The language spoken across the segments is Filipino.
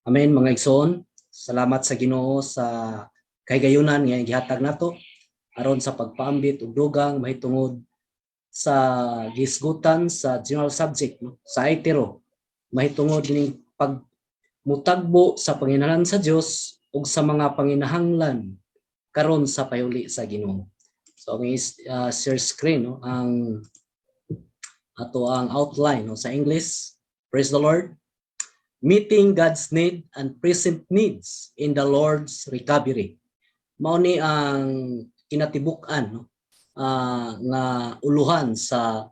Amen mga igsoon. Salamat sa Ginoo sa kahigayunan nga gihatag nato aron sa pagpaambit ug dugang mahitungod sa gisgutan sa general subject no? Sa ITERO mahitungod ning pagmutagbo sa panginahanglan sa Dios ug sa mga panginahanglan karon sa payuli sa Ginoo. So ang share screen no ang outline no sa English. Praise the Lord. Meeting God's need and present needs in the Lord's recovery. Mao ni ang kinatibuk-an no? Nga uluhan sa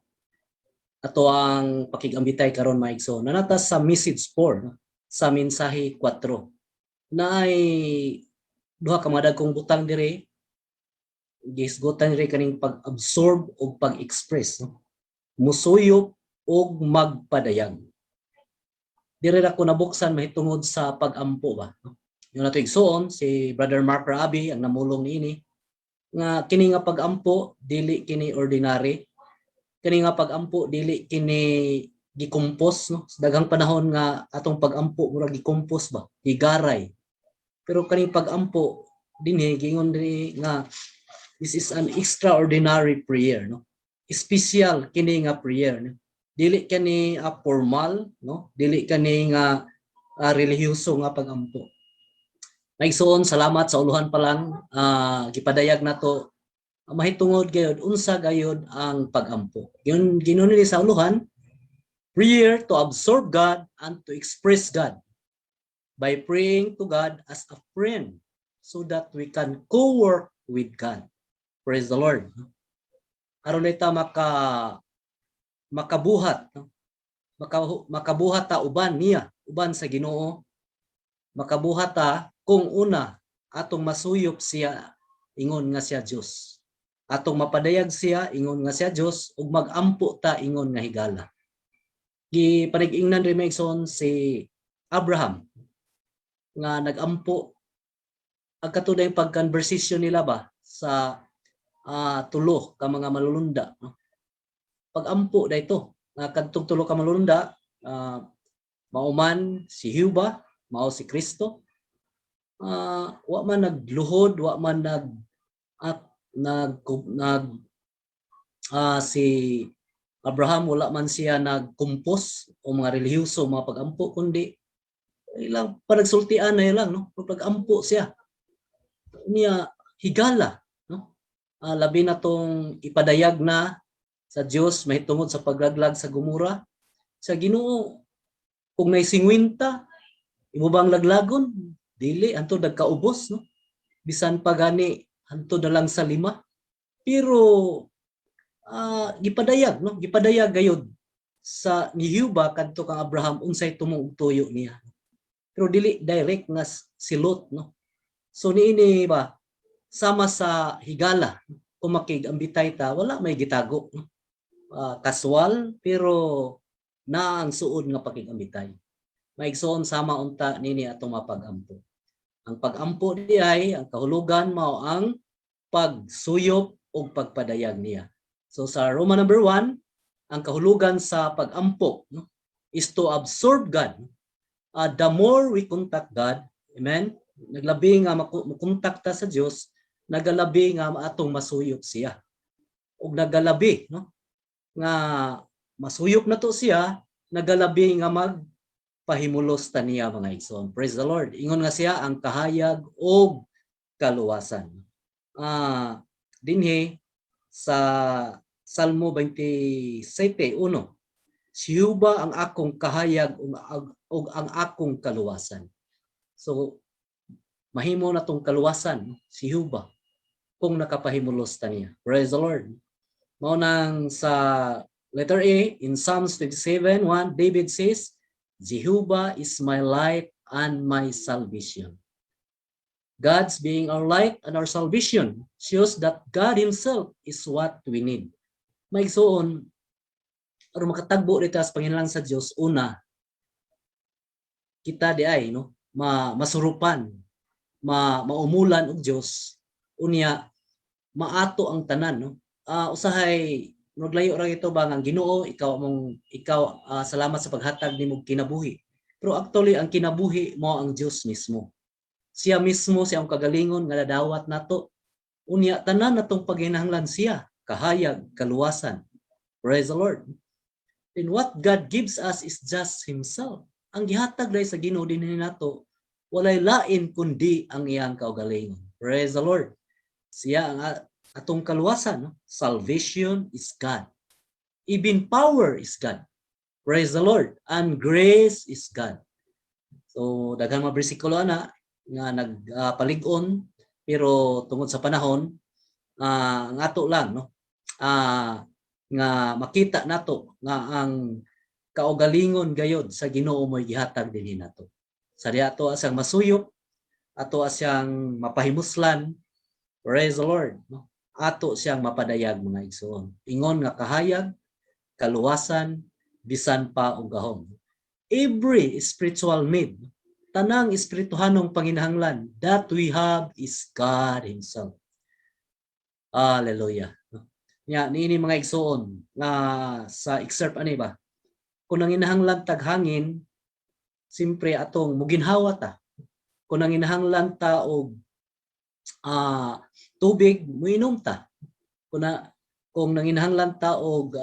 ato ang pakigambitay karon maigsoon. Nanata sa message 4 no? Sa mensahe 4. Naay duha ka mga dagkong butang dire. Gisgutan dire kaning pag-absorb o pag-express no? Musuyop og magpadayag. Dire ra ko nabuksan mahitungod sa pag-ampo ba. Yung nato igsoon si Brother Mark Rabi ang namulong niini nga kini nga pag-ampo dili kini ordinary. Kini nga pag-ampo dili kini gikompos no. Sa daghang panahon nga atong pag-ampo mura gikompos ba, gigaray. Pero kani pag-ampo dinhi gingon diri nga this is an extraordinary prayer no. Special kini nga prayer no. Dili kani formal no, dili kani nga relihiyoso nga pag-ampo. Naigsoon, salamat sa uluhan pa lang gipadayag nato mahitungod gayud unsa gayud ang pag-ampo. Ginon ni sa uluhan, prayer to absorb God and to express God by praying to God as a friend so that we can co-work with God. Praise the Lord. Aron ita makabuhat no? Makabuhat ta uban niya, uban sa Ginoo. Makabuhat ta kung una atong masuyop siya ingon nga siya Dios. Atong mapadayag siya ingon nga siya Dios ug magampo ta ingon nga higala. Gipanig-ingnan ri maigsoon si Abraham nga nagampo ang katuday pag-conversation nila ba sa tulo ka mga malulunda no? Pag-ampo dayto nga kadtong tulo ka malulunda mauman si Hiuba, mao si Kristo. Wa man nagluhod, wa man si Abraham wala man siya nagkumpos o mga relihiyoso mga pag-ampo kundi ilang panagsultian na lang no pag-ampo siya niya higala no labi na tong ipadayag na sa Dios mahitungod sa paglaglag sa Gomora sa Ginoo kung may 50 imo bang laglagon dili anto nagkaubos no bisan pa gani anto na lang sa 5 pero gipadayag no gipadayag gayud sa ni Hiuba kadto kang Abraham unsay tumong tuyo niya pero dili direct nga si Lot no so niini ba sama sa higala kung makigambitay ta wala may gitago no? Casual pero na ang suod nga pakigambitay maigsoon sama unta nini atong mapag-ampo. Ang pag-ampo diay ang kahulugan mao ang pagsuyop o pagpadayag niya. So sa Roma number 1, ang kahulugan sa pag-ampo no, is to absorb God. The more we contact God, amen, naglabi nga makontak ta sa Dios, nagalabi nga atong masuyop siya. Ug nagalabi no nga masuyop na to siya, nagalabi nga magpahimulos ta niya mga igsoon. Praise the Lord. Ingon nga siya ang kahayag o kaluwasan. Dinhi sa Salmo 27:1, si Hiuba ang akong kahayag ug ang akong kaluwasan. So mahimo na tong kaluwasan si Hiuba kung nakapahimulos ta niya. Praise the Lord. Mao nang sa letter A in Psalms 27:1, David says, Jehovah is my light and my salvation. God's being our light and our salvation shows that God Himself is what we need. Maigsoon, aron makatagbo dito sa panginahanglan sa Dios, una, kita di ay no, masurupan, maumulan og Dios, unya maato ang tanan no. Usahay naglayo ra ito ba ang Ginoo ikaw salamat sa paghatag nimo kinabuhi Pero actually ang kinabuhi mo ang Dios mismo. Siya mismo siya ang kagalingon nga nadawat nato. Unya tanan natong paghinahanglan siya, kahayag, kaluwasan. Praise the Lord. And what God gives us is just Himself. Ang gihatag dahil sa Ginoo dinhi nato, walay lain kundi ang iyang kaugalingon. Praise the Lord. Siya ang atong kaluwasan. No? Salvation is God. Even power is God. Praise the Lord. And grace is God. So, daghang mga bersikulo na nga nagpalig-on, pero tungod sa panahon, ang ato lang, no? Nga makita nato nga ang kaugalingon gayod sa Ginoo mo'y gihatag dinhi nato. Sa diha ato asang masuyop, ato asyang mapahimuslan. Praise the Lord. No? Ato siyang mapadayag mga igsoon. Ingon nga kahayag, kaluwasan, bisan pa og gahom. Every spiritual need, tanang espirituhanong panginahanglan that we have is God Himself. Hallelujah. Nya niini mga igsoon nga sa excerpt ani ba? Kung nanginahanglan tag hangin, simpre atong muginhawa ta. Kung nanginahanglan ta og tubig, muinom ta. Kung nanginahanglan ta og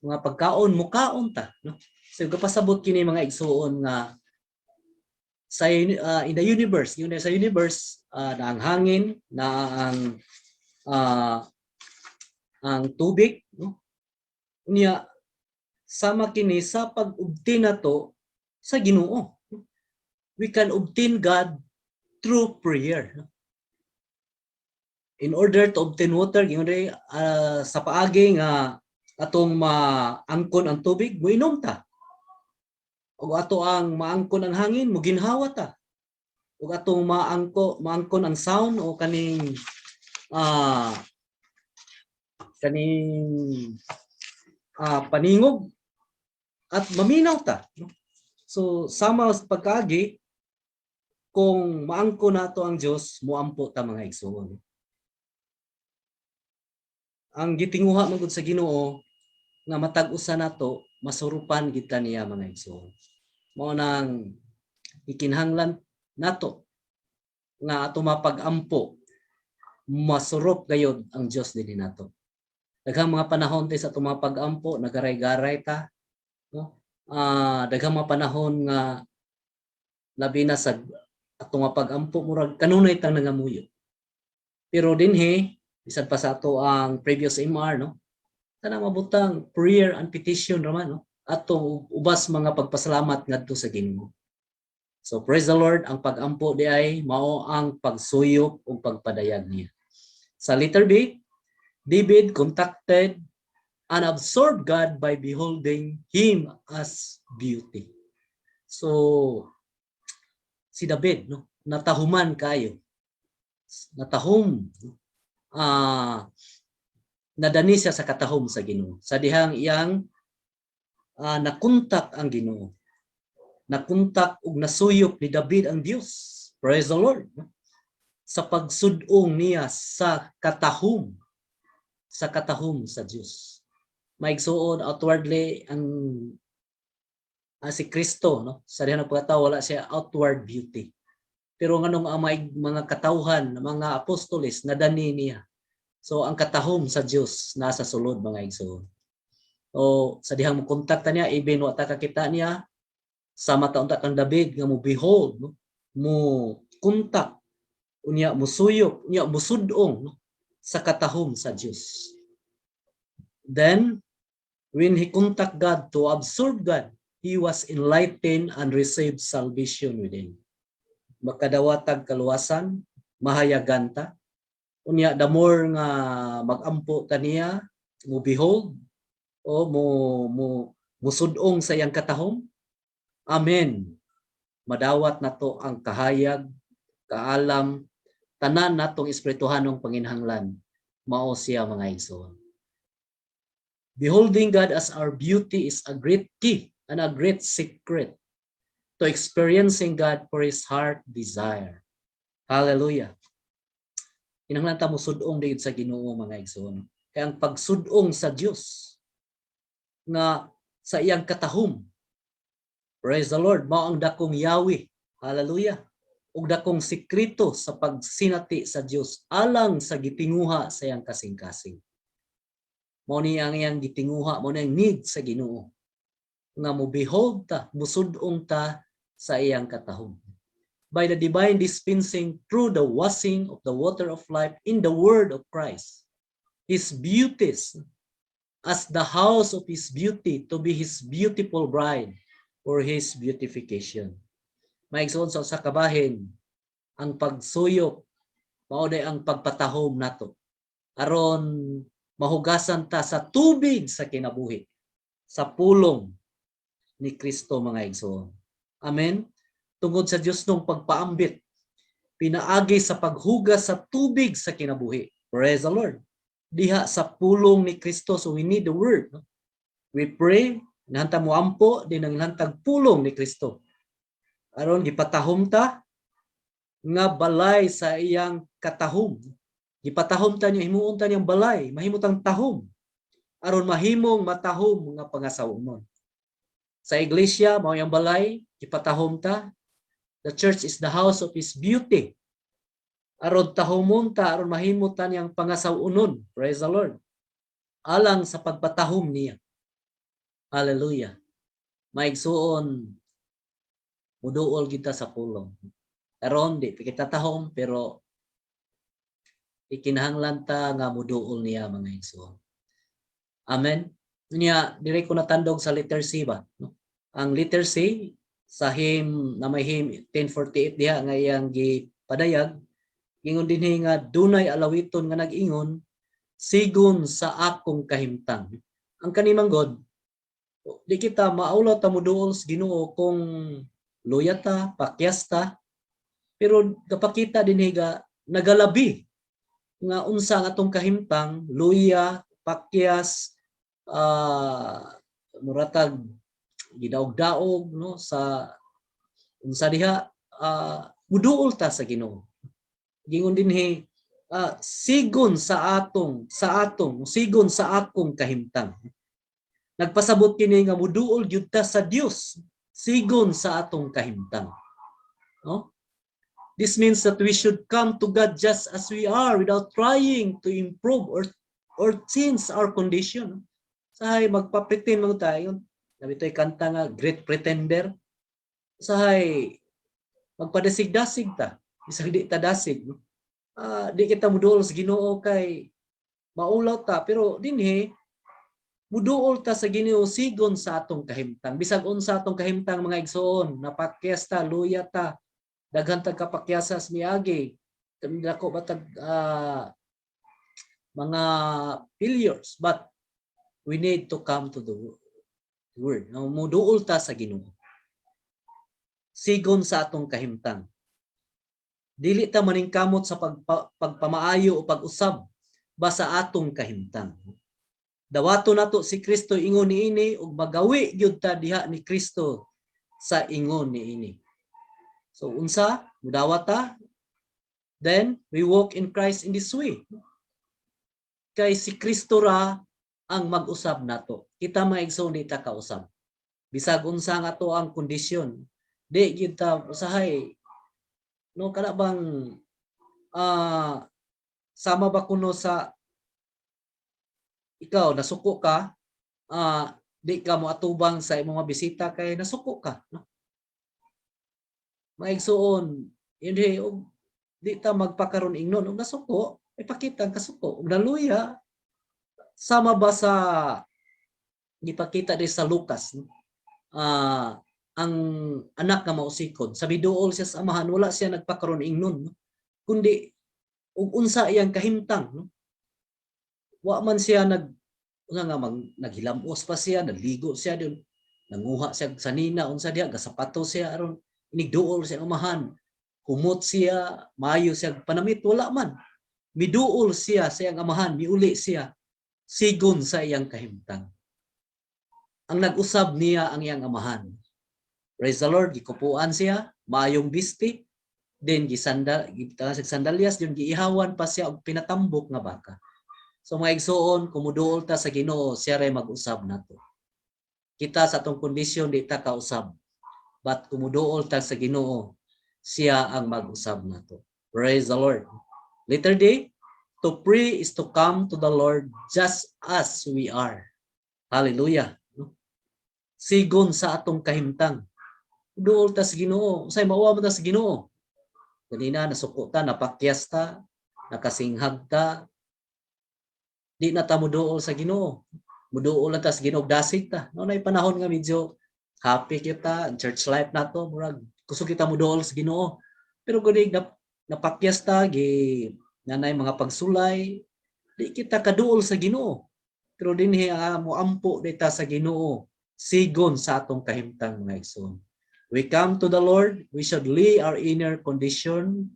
mga pagkaon, mukaon ta, no? So kapasabot kini mga igsoon nga sa in the universe, yun sa universe na ang hangin, na ang tubig, no? Unya sama kini sa pag-obtain nato sa Ginoo. We can obtain God through prayer. No? In order to obtain water, sa paagi nga atong maangkon ang tubig, muinom ta. O ato ang maangkon ang hangin, muginhawa ta. O atong maangkon ang sound o kaning paningog at maminaw ta. So sama sa pagkaagi, kung maangkon nato ang Dios, muampo ta mga igsoon. Ang gitinguha man gud sa Ginoo nga matag-usa nato, masurupan kita niya mga igsoon. Mao nang ikinahanglan nato nga ato mapag-ampo, masurup gayud ang Dios dinhi nato. Daghang mga panahon sa ato mapag-ampo, nagaray-garay ta, no? Daghang mga panahon nga labi na sa ato mapag-ampo murag kanunay tang nangamuyo. Pero dinhi bisan pa sa ato ang previous MR, no? Tanang mabutang prayer and petition raman, no? Ato ubas mga pagpasalamat ngadto sa Ginoo. So praise the Lord, ang pag-ampo di ay mao ang pagsuyop o pagpadayag niya. Sa letter B, David contacted and absorbed God by beholding Him as beauty. So si David, no, natahuman kayo. Natahom, nadani siya sa katahom sa Ginoo. Sa dihang iyang nakuntak ang Ginoo. Nakuntak ug nasuyop ni David ang Dios. Praise the Lord. Sa pagsudong niya sa katahom sa Dios. Maigsuon outwardly ang si Kristo, no? Sa dihang pagkatao wala siya outward beauty. Pero nganong ang mga katawhan, mga apostoles nadani niya. So ang katahom sa Dios nasa sulod mga igsoon. O sa dihang mo kontakta niya, even wa ta kakita niya, sama taon ta kang David nga mo behold, no? Mo kontak, unya mo suyop, unya mo sudong, no? Sa katahom sa Dios. Then when he contact God to absorb God, he was enlightened and received salvation within. Makadawatag kaluwasan, mahayagan ta. Unya the more nga magampo kaniya, mo behold o mo sudong sa iyang katahom. Amen. Madawat nato ang kahayag, kaalam, tanan natong espirituhanong panginahanglan. Mao siya mga igsoon. Beholding God as our beauty is a great key and a great secret to experiencing God for His heart desire. Hallelujah. Kinahanglan ta mo sudong digid sa Ginoo mga igsoon. Kaya ang pagsudong sa Dios nga sa iyang katahom, Praise the Lord. Mao ang dakong Yahweh. Hallelujah. Ug dakong sikreto sa pagsinati sa Dios alang sa gitinguha sa iyang kasing-kasing. Mao ni ang iyang gitinguha, mao ni ang need sa Ginoo nga mo behold ta, musud-ong ta sa iyang katahom. By the divine dispensing through the washing of the water of life in the word of Christ, His beauties as the house of His beauty to be His beautiful bride for His beautification. Maigsoon sa kabahin, ang pagsuyop mao day ang pagpatahom nato aron mahugasan ta sa tubig sa kinabuhi sa pulong ni Kristo, mga igsoon. Amen. Tungod sa Dios nung pagpaambit pinaagi sa paghugas sa tubig sa kinabuhi. Praise the Lord. Diha sa pulong ni Kristo, so we need the word. We pray, nahanta mo ampo din ang hantag pulong ni Kristo. Aron gipatahom ta nga balay sa iyang katahom. Gipatahom ta niya, himuon ta niyang balay, mahimutang tahom. Aron mahimong matahom nga pangasawon. Sa iglesia, mao yang balay, gipatahom ta. The church is the house of His beauty. Aron tahomon ta, aron mahimot ta niyang pangasawunon. Praise the Lord. Alang sa pagpatahom niya. Hallelujah. Maigsuon, muduol kita sa pulong. Aron di kita tahom, pero ikinahanglan ta nga muduol niya, mga igsoon. Amen. Niya dire ko natandog sa letter C ba, no? Ang letter C sa hymn na may hymn 1048 diha nga iyang gipadayag, ingon dinhi nga dunay alawiton nga nag-ingon sigon sa akong kahimtang. Ang kanimang God, di kita maulaw ta muduol sa Ginoo kung luyata, pakyasta, pero kapakita dinhi ga nagalabi nga unsa ang atong kahimtang, luya, pakyas, muratag gidaog-daog, no, sa unsa diha, muduol ta sa Ginoo. Gingon dinhi sigon sa atong sigon sa akong kahimtang. Nagpasabot kini nga muduol gyud ta sa Dios sigon sa atong kahimtang. No? This means that we should come to God just as we are without trying to improve or change our condition. Sahay magpa-pretend mo tayo. Sabi to'y kanta nga Great Pretender. Sahay magpadasig-dasig ta. Isang di ta dasig. Di kita muduol sa Ginoo kay maulaw ta, pero dinhi muduol ta sa Ginoo sigon sa atong kahimtang. Bisag unsa atong kahimtang, mga igsoon, napakyasta, luya ta, daghan tag kapakyasas miagi, dako batag mga failures, but we need to come to the word. No, muduol ta sa Ginoo sigon sa atong kahimtang. Dili ta maningkamot sa pagpamaayo o pag-usab basa atong kahimtang. Dawato nato si Kristo ingon niini ug magawi gyud ta diha ni Kristo sa ingon niini. So unsa mudawat ta? Then we walk in Christ in this way. Kay si Kristo ra ang mag-usab nato. Kita maigsoon di ta kausab. Bisag unsa nga ato ang kondisyon, di gyud ta usahay no kana bang sama ba kuno sa ikaw nasuko ka, di ka mo atubang sa imong mga bisita kay nasuko ka, no? Maigsuon hindi di ta magpakaron ingnon og nasuko, ipakita ang kasuko ug naluya sama ba sa gipakita di sa Lucas, no? Ang anak nga mausikod sa biduol siya sa amahan, wala siya nagpakaron ingnon, no? Kundi ug unsa iyang kahimtang, no? Wa man siya naghilamos pa siya, nagligo siya diyon, nanguha siya sa nina, unsa diha gasapato siya aron inigduol siya amahan, humot siya, maayo siya panamit, wala man. Miduol siya sa iyang amahan, miuli siya sigon sa iyang kahimtang. Ang nag-usab niya ang iyang amahan. Praise the Lord, gikupuan siya, maayong bisti, then gitasag sandalyas, then giihawan pa siya og pinatambok nga baka. So mga igsoon, kumuduol ta sa Ginoo, siya ray mag-usab nato. Kita sa atong kondisyon di ta kausab. but kumuduol ta sa Ginoo, siya ang mag-usab nato. Praise the Lord. Letter D, to pray is to come to the Lord just as we are. Hallelujah. Sigon sa atong kahimtang. Duol ta sa Ginoo, usay mauwa mo ta sa Ginoo. Kanina nasuko ta, napakyas ta, nakasinghag ta. Di na ta muduol sa Ginoo. Muduol ta sa Ginoo, dasig ta. No nay panahon nga medyo happy kita, church life nato, murag gusto kita muduol sa Ginoo. Pero guni napakyas ta gi nanay mga pagsulay, di kita kaduol sa Ginoo. Pero dinhi moampo dita sa Ginoo sigon sa atong kahimtang mga igsoon. We come to the Lord, we should lay our inner condition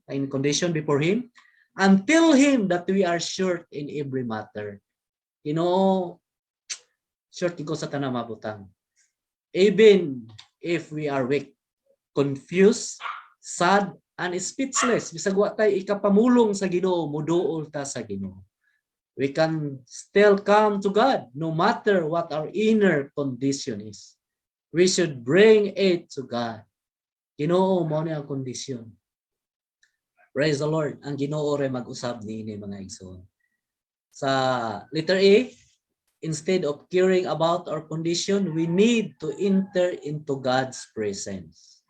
before Him and tell Him that we are short in every matter. Short ko sa tanang mabutang. Even if we are weak, confused, sad, and speechless, bisag wa tay ikapamulong sa Ginoo, muduol ta sa Ginoo. We can still come to God no matter what our inner condition is. We should bring it to God. Ginoo mo ni ang kondisyon. Praise the Lord. Ang Ginoo ray mag-usab niini mga igsoon. Sa letter A, instead of caring about our condition, we need to enter into God's presence.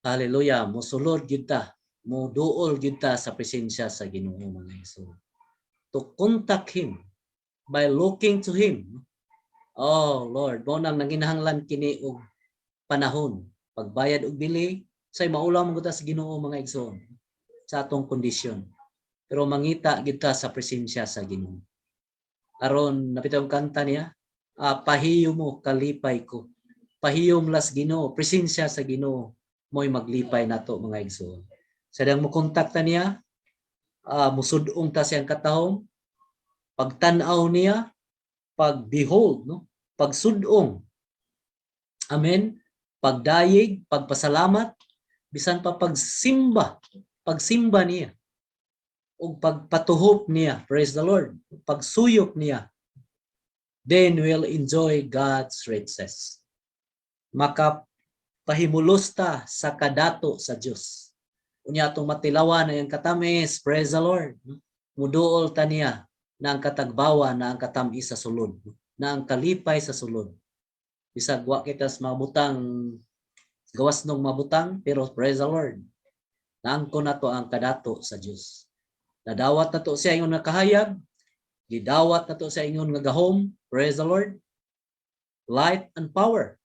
Hallelujah. Mosulod gyud ta, moduol gyud ta sa presensya sa Ginoo mga igsoon. To contact Him by looking to Him. Oh Lord, mo nang nanginahanglan kini og panahon, pagbayad og bili, say maulaw mo ta sa Ginoo mga igsoon sa atong kondisyon. Pero mangita gid ta sa presensya sa Ginoo. Aron napitong kanta niya, pahiyom mo kalipay ko. Pahiyom las Ginoo, presensya sa Ginoo mo'y maglipay nato mga igsoon. Sadang mo kontakta niya, musudong ta siyang katahom, pagtan-aw niya, pag-behold, no? Pagsudong. Amen. Pagdayig, pagpasalamat, bisan pa pagsimba niya. O pagpatuhop niya, praise the Lord, pagsuyop niya, then we'll enjoy God's riches. Makapahimulos ta sa kadato sa Diyos. Unya atong matilawan na yung katamis, praise the Lord. Muduol ta niya na ang katagbawa, na ang katami sa sulod, na ang kalipay sa sulod. Bisag wa kita sa mabutang, gawas nung mabutang, pero praise the Lord. Naangko na to ang kadato sa Diyos. Nadawat na to siya ingon nga kahayag, gidawat na to siya ingon nga gahom, praise the Lord. Light and power.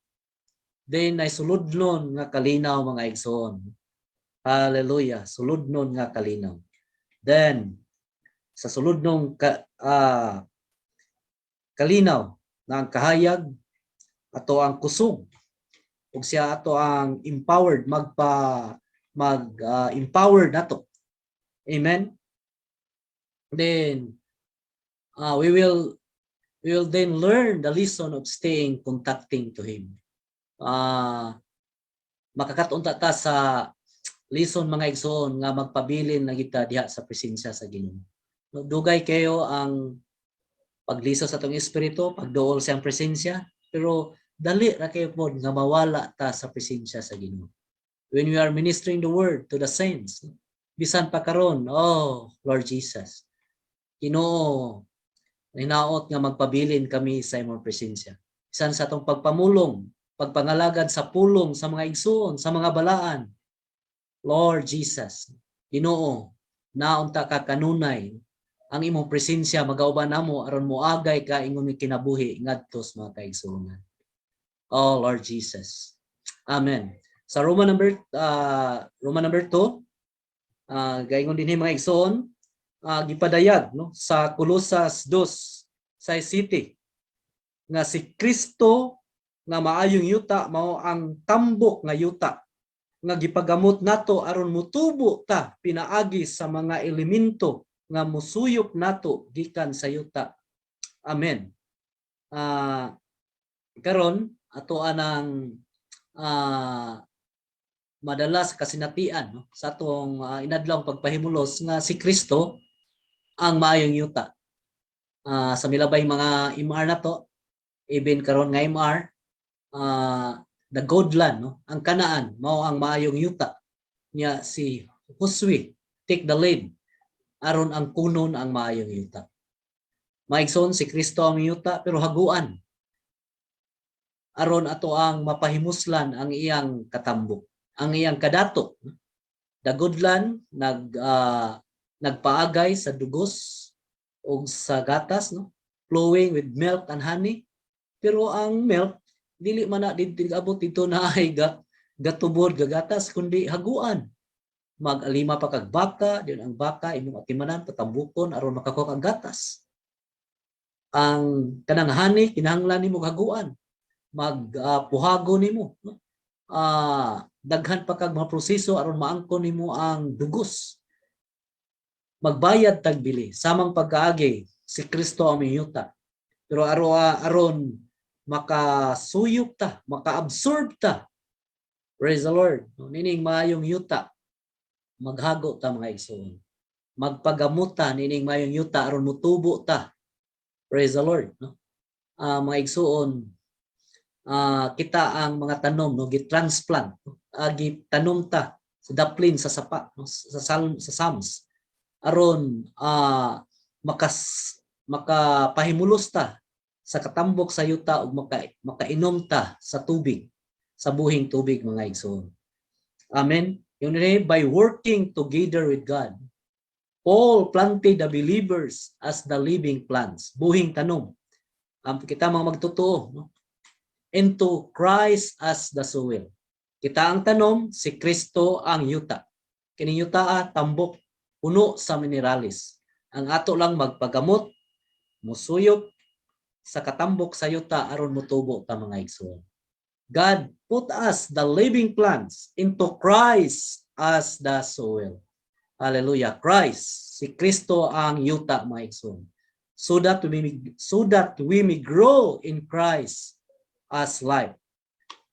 Then ay suludnon nga kalinaw mga igsoon. Hallelujah, suludnon nga kalinaw. Then sa suludnong kalinaw na ang kahayag ato ang kusog ug siya ato ang empowered empowered nato. Amen. Then we will then learn the lesson of staying contacting to Him. Makakaton ta sa lesson mga igsoon nga magpabilin na kita diha sa presensya sa Ginoo. Dugay kayo ang pagliso sa atong espiritu, pagduol sa presensya, pero dali ra kayo pod nga mawala ta sa presensya sa Ginoo. When we are ministering the word to the saints, bisan pa karon, oh Lord Jesus, Ginoo, hinaot nga magpabilin kami sa imong presensya. Bisan sa atong pagpamulong, pagpangalagad sa pulong sa mga igsoon, sa mga balaan, Lord Jesus, Ginoo, naunta ka kanunay ang imong presensya magauban namo aron moagay ka ingon kinabuhi ngadto sa mga kaigsuonan. Oh Lord Jesus. Amen. Sa Roman number 2, gaingon dinhi mga igsoon, gipadayag no sa Colosas 2:6 nga si Kristo nga maayong yuta mao ang tambok nga yuta nga gipagamot nato aron mutubo ta pinaagi sa mga elemento nga musuyop nato gikan sa yuta. Amen. Karon ato anang madalas kasinatian no sa atong inadlawng pagpahimulos nga si Kristo ang maayong yuta. Sa milabay mga MR nato, even karon nga MR, the good land, no? Ang Kanaan mao ang maayong yuta niya. Si Josue take the lead aron ang kunon ang maayong yuta. Maigsoon si Kristo ang yuta pero haguan aron ato ang mapahimuslan ang iyang katambok, ang iyang kadato. The good land nagpaagay sa dugos o sa gatas, no? Flowing with milk and honey. Pero ang milk dili man na abot dito na ay gatubod gagatas, kundi haguan. Mag-alima pa kag baka, diyon ang baka imong atimanan patambukon aron makakuha kag gatas. Ang kanang honey kinahanglan nimo haguan. Magpuhago nimo, no? Daghan pa kag mga proseso aron maangkon nimo ang dugos. Magbayad tag bili samang pagkaagi si Kristo ang miyuta. Pero aron makasuyop ta, maka-absorb ta. Praise the Lord. Nining maayong yuta, maghago ta mga igsoon. Magpagamot ta nining maayong yuta aron mutubo ta. Praise the Lord, no? Mga igsoon, kita ang mga tanom, no, gitransplant, no? Gitanom ta sa daplin sa sapa, no? sa Psalms aron makapahimulos ta sa katambok sa yuta ug makainom ta sa tubig, sa buhing tubig mga igsoon. Amen. Yung by working together with God, Paul planted the believers as the living plants, buhing tanom. Kita mga magtotoo, no? Into Christ as the soil. Kita ang tanom, si Kristo ang yuta. Kining yuta tambok, puno sa mineralis. Ang ato lang magpagamot, musuyop sa katambok sa yuta aron mutubo ta mga igsoon. God put us, the living plants, into Christ as the soil. Hallelujah. Christ, si Kristo ang yuta mga igsoon. So that we may grow in Christ as life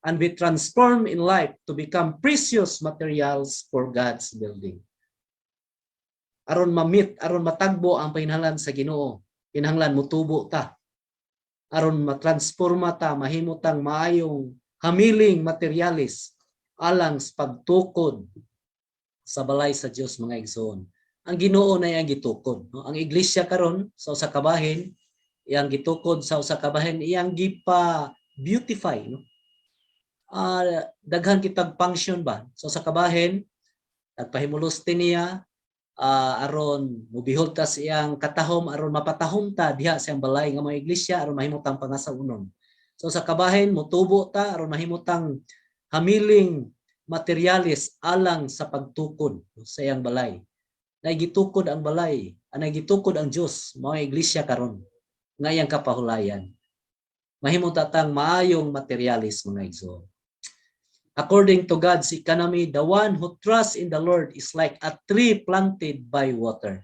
and be transformed in life to become precious materials for God's building. Aron matagbo ang pahinahanglan sa Ginoo, kinahanglan mutubo ta. Aron matransforma ta, mahimutang maayong hamiling materialis alang sa pagtukod sa balay sa Dios mga igsoon. Ang Ginoo na iyang gitukod, no? Ang iglesia karon sa usa ka bahin, iyang gitukod sa usa ka bahin, iyang gipa beautify, no? Daghan kitag function ba sa usa ka bahin, nagpahimulos niya aron mubihod ta siyang katahom aron mapatahom ta diha sa balay nga mga iglesia aron mahimutang pangasaunon. So sa kabahin mutubo ta aron mahimutang hamiling materialis alang sa pagtukod sa iyang balay. Nagitukod ang balay, nagitukod ang Dios mga iglesia karon nga iyang kapahulayan. Mahimo tatang maayong materialis mga igsoon. According to God's economy, the one who trusts in the Lord is like a tree planted by water.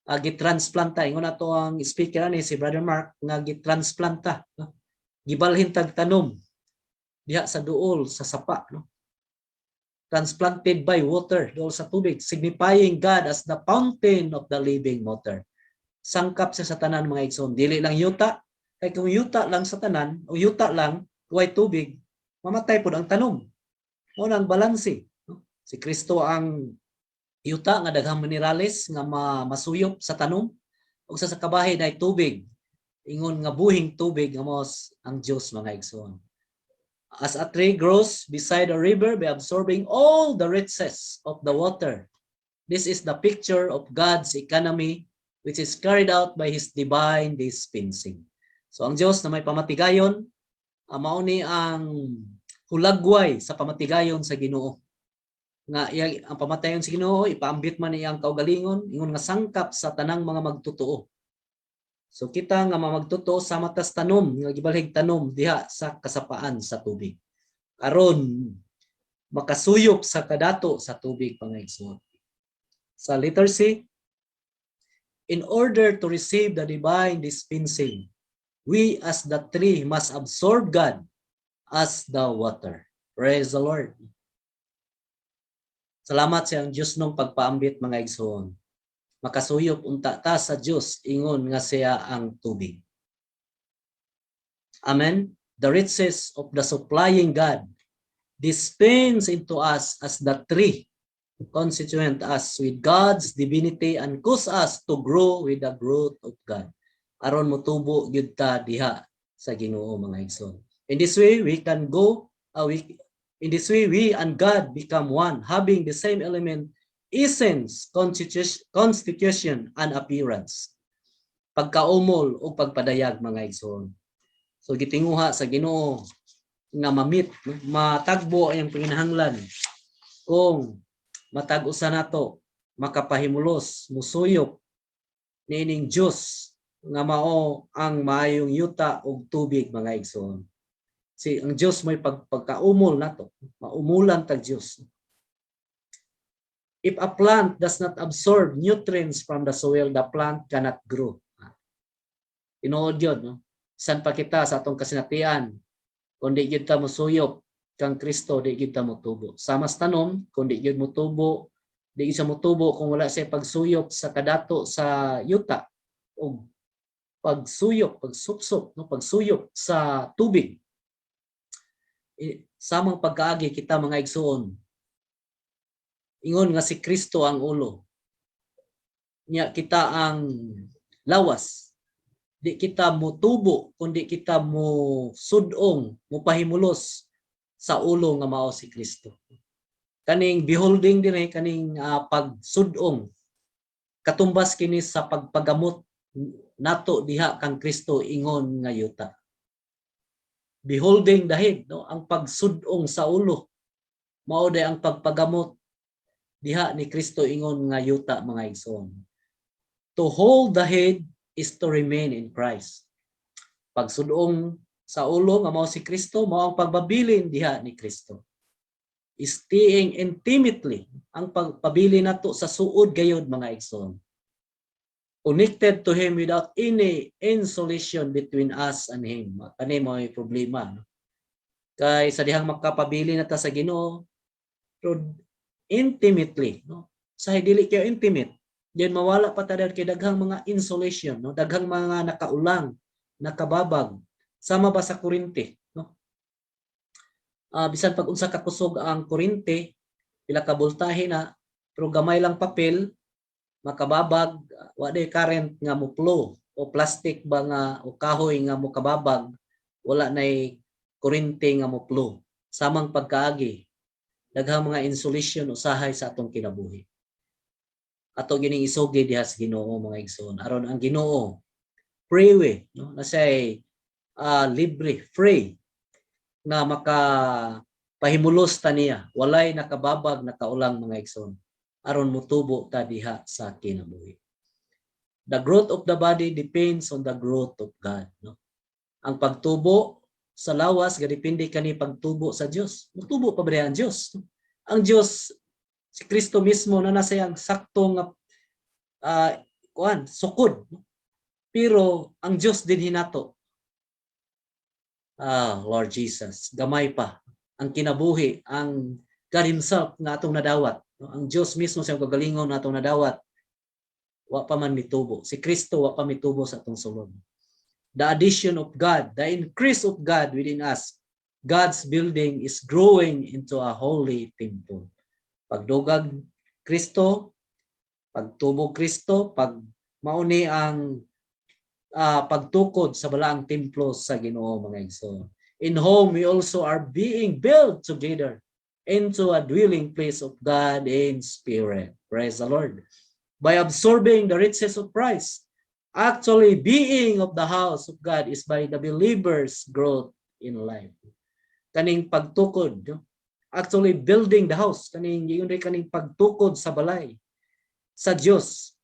Gitransplant ta. Ingon na to ang speaker ni si Brother Mark nga gitransplant ta. No? Gibalhin tag tanom diha sa duol sa sapa, no? Transplanted by water, duol sa tubig, signifying God as the fountain of the living water. Sangkap siya sa tanan mga igsoon. Dili lang yuta. Kay kung yuta lang sa tanan o yuta lang, way tubig, mamatay pod ang tanom. O nang balanse. No? Si Kristo ang yuta nga daghang minerales nga masuyop sa tanom. O sa kabahin ay tubig. Ingon nga buhing tubig nga mos ang Dios mga igsoon. As a tree grows beside a river by absorbing all the riches of the water. This is the picture of God's economy which is carried out by His divine dispensing. So ang Dios na may pamatigayon, mao ni ang hulagway sa pamatigayon sa Ginoo. Nga ang pamatayon sa Ginoo ipaambit man iyang kaugalingon, ingon nga sangkap sa tanang mga magtotoo. So kita nga magtotoo sa matas tanom, nga gibalhig tanom diha sa kasapaan sa tubig. Aron makasuyop sa kadato sa tubig pangigsoon. Sa letter C, in order to receive the divine dispensing, we as the tree must absorb God as the water. Praise the Lord. Salamat sa Diyos nung pagpaambit mga igsoon. Makasuyop unta ta sa Dios ingon nga siya ang tubig. Amen. The riches of the supplying God dispense into us as the tree, constituent us with God's divinity and cause us to grow with the growth of God. Aron motubo gyud ta diha sa Ginoo, mga igsoon. In this way we can go in this way we and God become one, having the same element, essence, constitution and appearance. Pagkaumol o pagpadayag, mga igsoon. So gitinguha sa Ginoo nga mamit, matagbo ang panginahanglan kung matag-usa nato makapahimulos musuyop niining Dios nga mao ang maayong yuta og tubig, mga igsoon. Ang Dios may pagkaumol nato, maumulan tag Dios. If a plant does not absorb nutrients from the soil, the plant cannot grow. Tinuod yun, no? San pa kita sa atong kasinatian, kung di gyud ta musuyop kang Kristo, di gyud ta motubo. Samas tanom, kung di gyud motubo, di gyud sa motubo kung wala siya pagsuyop sa kadato sa yuta o pagsuyop, pagsupsop, no, pagsuyop sa tubig. Samang pagkaagi kita, mga igsoon, ingon nga si Kristo ang ulo, nya kita ang lawas. Di kita motubo kundi kita mo sudong, mo pahimulos sa ulo nga mao si Kristo. Kaning beholding dire, kaning pagsudong katumbas kini sa pagpagamot nato diha kang Kristo ingon nga yuta. Beholding the head, no, ang pagsudong sa ulo mao day ang pagpagamot diha ni Kristo ingon nga yuta, mga igsoon. To hold the head is to remain in Christ. Pagsudong sa ulo nga mao si Kristo, mao ang pagbabilin diha ni Kristo. Staying intimately, ang pagpabili nato sa suod gayud, mga igsoon. Connected to Him without any insulation between us and Him. Kani mo ay problema. No? Kay sa dihang makapabili na ta sa Ginoo, intimately, no? Sa dili kayo intimate, diyan mawala pa ta kay daghang mga insulation, no? Daghang mga nakaulang, nakababag, sama ba sa kuryente, no? Bisan pag unsa ka kusog ang kuryente, pila ka boltahe na, pero gamay lang papel, makababag, wa day current nga mo flow, o plastic ba nga o kahoy nga mo kababag, wala nay kuryente nga mo flow. Samang pagkaagi, daghang mga insulation usahay sa atong kinabuhi. Ato gining isugi diha sa Ginoo, mga igsoon. Aron ang Ginoo free way, no, na say libre, free na maka pahimulos ta niya, walay nakababag, nakaulang, mga igsoon. Aron motubo ta diha sa kinabuhi. The growth of the body depends on the growth of God, no. Ang pagtubo sa lawas gadepende kani pagtubo sa Dios. Motubo pa ba ang Dios? Ang Dios, si Kristo mismo na nasa yang sakto nga sukod. Pero ang Dios din hinato. Lord Jesus, gamay pa ang kinabuhi, ang God Himself nga atong nadawat. Ang Dios mismo sa kagalingon na atong nadawat, wa pa man mitubo. Si Kristo wa pa mitubo sa atong sulod. The addition of God, the increase of God within us, God's building is growing into a holy temple. Pagdugag Kristo, pagtubo Kristo, pag mauni ang pagtukod sa balaang templo sa Ginoo, mga igsoon. In whom we also are being built together into a dwelling place of God in spirit. Praise the Lord. By absorbing the riches of Christ, actually being of the house of God is by the believer's growth in life. Kaning pagtukod, actually building the house, kaning pagtukod sa balay sa Dios,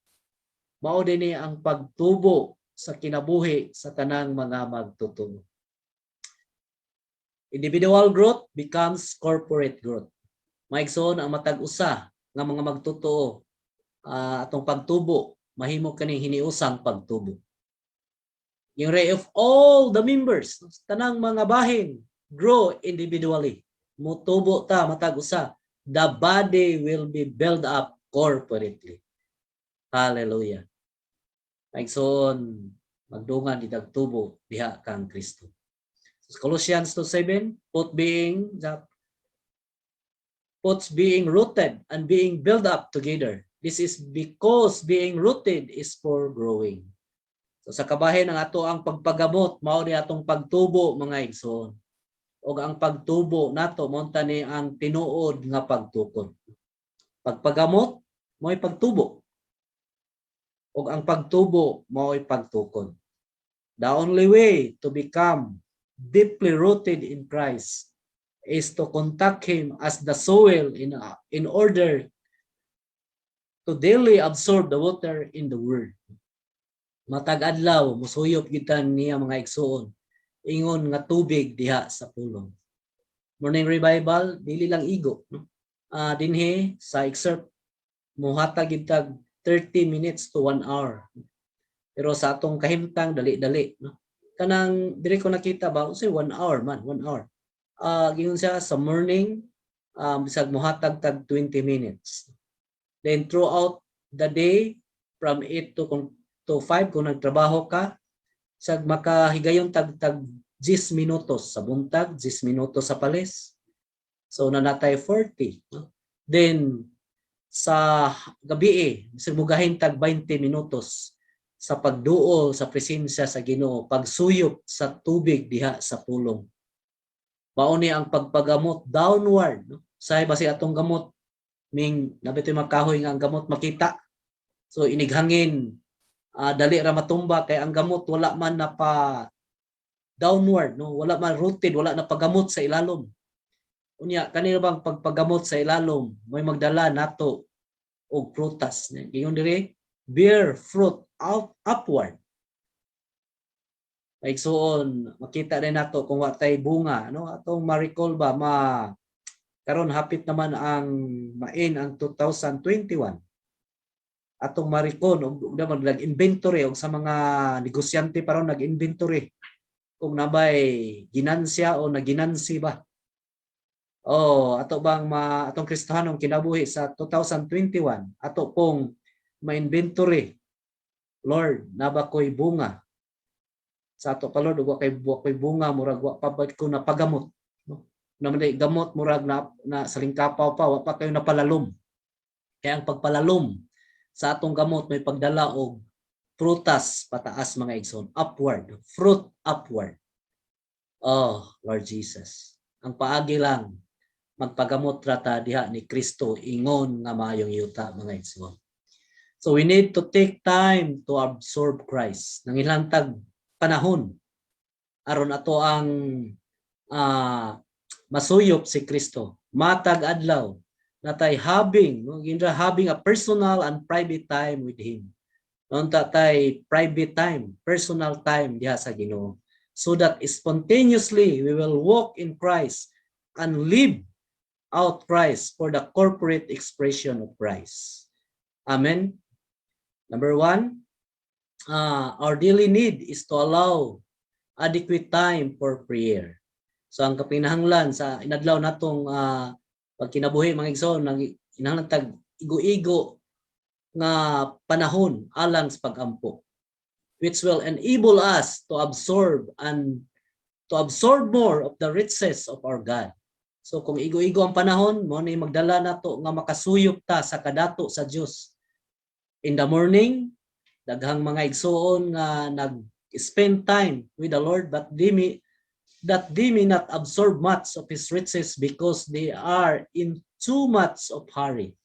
mao dinhi ang pagtubo sa kinabuhi sa tanang mga magtutubo. Individual growth becomes corporate growth. Maigsoon ang matag-usa nga mga magtutuo atong pagtubo, mahimo kaning hiniusang pagtubo. Yung rate of all the members, tanang mga bahin, grow individually. Mutubo ta matag-usa. The body will be built up corporately. Hallelujah. Maigsoon, magdungan ditag tubo diha kang Kristo. Colossians 2:7, both being puts being rooted and being built up together. This is because being rooted is for growing. So sa kabahin ang ato ang pagpagamot, mao ni atong pagtubo mga igsoon. O ang pagtubo nato monta ni ang tinuod nga pagtukod. Pagpagamot mo'y pagtubo. O ang pagtubo mo'y pagtukod. The only way to become deeply rooted in Christ is to contact Him as the soil in order to daily absorb the water in the Word. Matag adlaw musuyop gitan niya mga igsoon ingon nga tubig diha sa pulong. Morning revival dili lang igo, no? Dinhi sa excerpt muhatag gitag 30 minutes to 1 hour. Pero sa atong kahimtang dali-dali, no? Kanang diri ko nakita ba usay 1 hour man, 1 hour. Gingon siya sa morning bisag muhatag tag 20 minutes. Then throughout the day from 8 to 5 kung nagtrabaho ka, sag makahigayon tag 10 minutos sa buntag, 10 minutos sa palis. So nanatay 40, no? Then sa gabi bisag mugahin tag 20 minutos sa pagduol sa presensya sa Ginoo, pagsuyop sa tubig diha sa pulong. Mao ni ang pagpagamot downward, no? Say basi atong gamot ming nabitoy makahoy nga ang gamot makita. So inighangin dali ra matumba kay ang gamot wala man na pa downward, no? Wala man rooted, wala na pagamot sa ilalom. Unya kanino bang pagpagamot sa ilalom may magdala nato og prutas. Ingon diri bear fruit upward. Like soon makita rin nato kung watay bunga, no? Atong ma-recall ba karon hapit naman ang main ang 2021. Atong ma-recall og nag-inventory og sa mga negosyante paron nag-inventory kung nabay ginansya o naginansi ba. Ato bang atong Kristohanong kinabuhi sa 2021 ato pong ma-inventory. Lord, naba ko'y bunga. Sa ato pa Lord, wa ko'y bunga murag wa pa ko napagamot, no? Naman gamot murag na salingkapaw pa wa pa kayo napalalom. Kaya ang pagpalalom sa atong gamot may pagdala og prutas pataas mga igsoon, upward, fruit upward. Oh, Lord Jesus. Ang paagi lang magpagamot rata diha ni Kristo ingon nga maayong yuta mga igsoon. So we need to take time to absorb Christ. Nangilantag panahon aron ato ang masuyop si Kristo. Matag adlaw natay having a personal and private time with Him. Noon tatay private time, personal time diha sa Ginoo. So that spontaneously we will walk in Christ and live out Christ for the corporate expression of Christ. Amen. Number 1, our daily need is to allow adequate time for prayer. So ang kapinahanglan sa inadlaw natong pagkinabuhi mga igsoon, inahanglan tag igo-igo nga panahon alang sa pagampo, which will enable us to absorb more of the riches of our God. So kung igo-igo ang panahon, mo ni magdala nato nga makasuyop ta sa kadato sa Dios. In the morning, daghang mga igsoon nga nag-spend time with the Lord but they may not absorb much of His riches because they are in too much of hurry.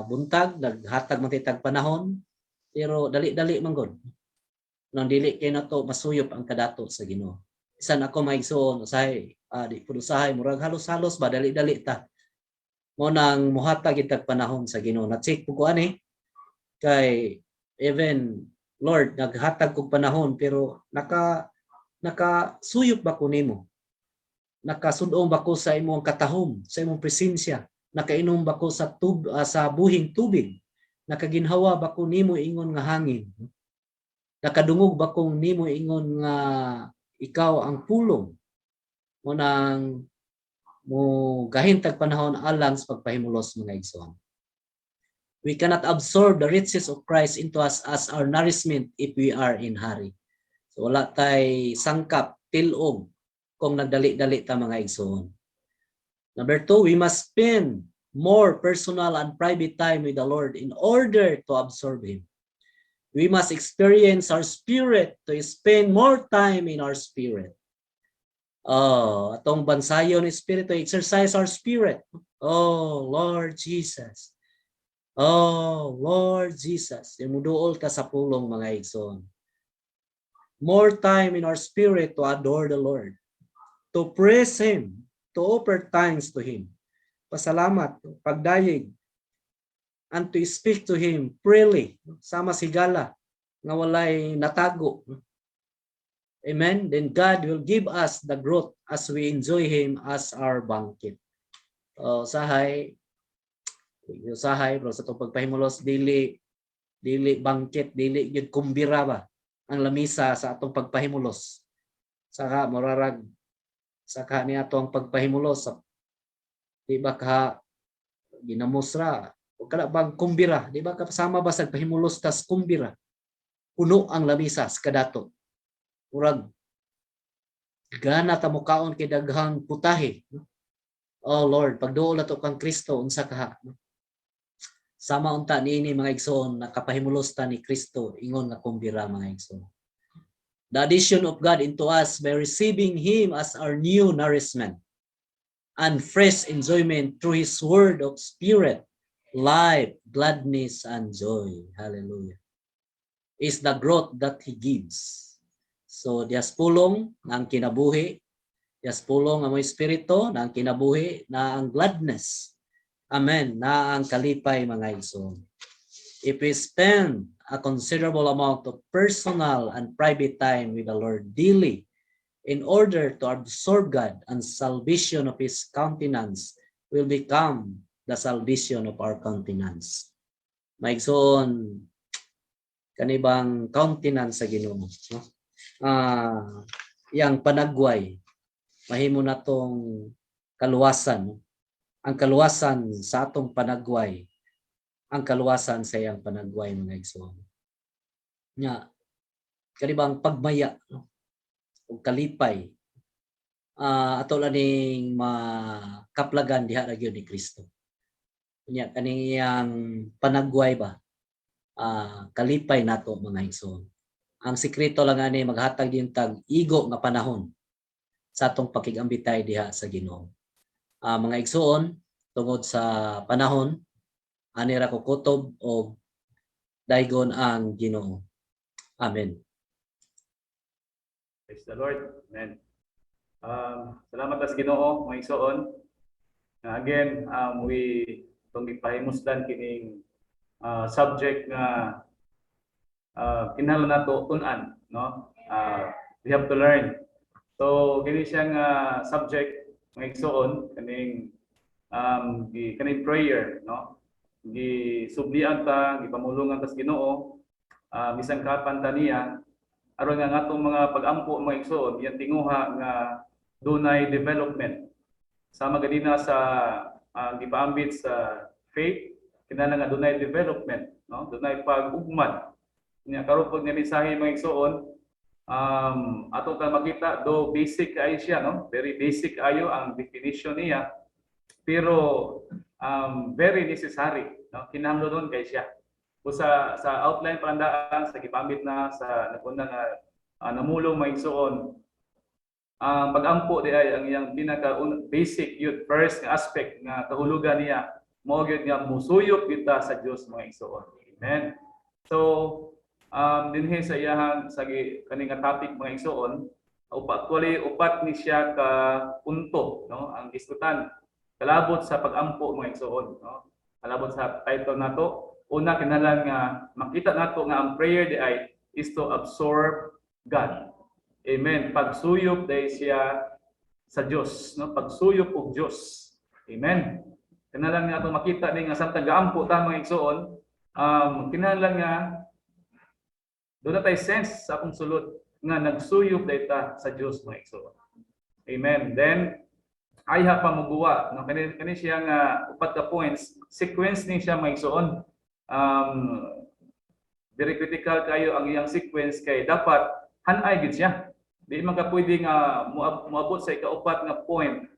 Buntag, naghatag matitag panahon, pero dali-dali man gud. Nang dili kay nato masuyop ang kadato sa Ginoo. Isan ako maigsoon usahay, di pud usahay murag halos-halos ba dali-dali ta. Mo nang muhatag itag panahon sa Ginoo. Na-check ko ani kay even Lord naghatag kog panahon pero nakasuyop ba ko nimo? Nakasudong ba ko sa imong katahom, sa imong presensya? Nakainom ba ko sa buhing tubig? Nakaginhawa ba ko nimo ingon nga hangin? Nakadungog ba ko nimo ingon nga ikaw ang pulong? Mo nang mo gahintag panahon alang sa pagpahimulos mga igsoon. We cannot absorb the riches of Christ into us as our nourishment if we are in hurry. So wala tay sangkap, tilog kung nagdali-dali ta mga igsoon. Number 2, we must spend more personal and private time with the Lord in order to absorb Him. We must experience our spirit to spend more time in our spirit. Oh, atong bansayon ni Spirit to exercise our spirit. Oh, Lord Jesus. Oh, Lord Jesus. Imuduol ka sa pulong mga igsoon. More time in our spirit to adore the Lord, to praise Him, to offer thanks to Him. Pasalamat, pagdayeg, and to speak to Him freely, sama sigala, nga walay natago. Amen? Then God will give us the growth as we enjoy Him as our banquet. Usahay, bro, sa itong pagpahimulos, dili banquet, dili yun kumbira ba ang lamisa sa atong pagpahimulos. Saka morarag, saka niya atong pagpahimulos, di ba ka ginamusra, o kada bang kumbira, di ba kasama ba sa pahimulos tas kumbira? Puno ang lamisa sa kadato. Murag gana ta mo kaon kay daghang putahe. Oh Lord, pagduol nato kang Kristo unsa kaha. Sama unta niini mga igsoon nakapahimulos ta ni Kristo ingon nga kumbira mga igsoon. The addition of God into us by receiving Him as our new nourishment and fresh enjoyment through His word of spirit, life, gladness, and joy. Hallelujah. Is the growth that He gives. So, diyas pulong na ang kinabuhi, diyas pulong ang mga espiritu na ang kinabuhi, na ang gladness. Amen. Na ang kalipay mga igsoon. If we spend a considerable amount of personal and private time with the Lord daily in order to absorb God and salvation of His countenance will become the salvation of our countenance. Maigsoon, kanibang countenance sa Ginoo, no? Yang panagway, mahimo na tong kaluwasan, ang kaluwasan sa atong panagway, ang kaluwasan sa iyang panagway mga igsoon. Nya, kanibang pagmaya, no? O kalipay, ato lang ning makaplagan diha ra gyud ni Kristo. Nya kaniyang panagway ba, kalipay nato mga igsoon. Ang sikreto lang ani maghatag din tag igo nga panahon sa atong pakigambitay diha sa Ginoo. Mga igsoon, tungod sa panahon, ani ra ko kutob o daygon ang Ginoo. Amen. Praise the Lord. Amen. Salamat sa Ginoo mga igsoon. Again, we itong ipahimusdan kining subject nga kinahanglan nato tun-an, no? We have to learn. So kini siyang subject mga igsoon kaning kaning prayer, no? Gisublian ta, gipamulungan ta sa Ginoo, bisan kapan ta niya aron nga atong mga pag-ampo mga igsoon iyang tinguha nga dunay development. Sama gadina sa gipaambit sa faith, kinahanglan nga dunay development, no? Dunay pag-ugmad. Nya karon pag nga mensahe mga igsoon, ato ta makita do basic ayo siya, no? Very basic ayo ang definition niya, pero very necessary, no? Kinahanglan kay siya. Sa outline palandaan sa gipambit na sa naguna nga namulong mga igsoon, pag-ampo di ay ang iyang pinaka basic yun first nga aspect nga kahulugan niya mao gyud nga musuyop kita sa Dios mga igsoon. Amen. So dinhi sa iyang sa kaning topic mga igsoon, upat ni siya ka punto, no? Ang diskutan kalabot sa pag-ampo mga igsoon, no? Kalabot sa title nato, una kinahanglan nga makita nato nga ang prayer di ay is to absorb God. Amen. Pagsuyop dahil siya sa Dios, no? Pagsuyop og Dios. Amen. Kinahanglan nga ato makita ni nga samtang gaampo ta mga igsoon, kinahanglan nga doon na tayo sense sa akong sulod nga nagsuyop dayta sa Dios mga igsoon. Amen. Then ayha pa muguwa, no? Kani siya nga upat ka points, sequence ni siya mga igsoon. Very critical kayo ang iyang sequence kay dapat hanay gid siya. Di man ka pwede nga moabot sa ikaupat nga point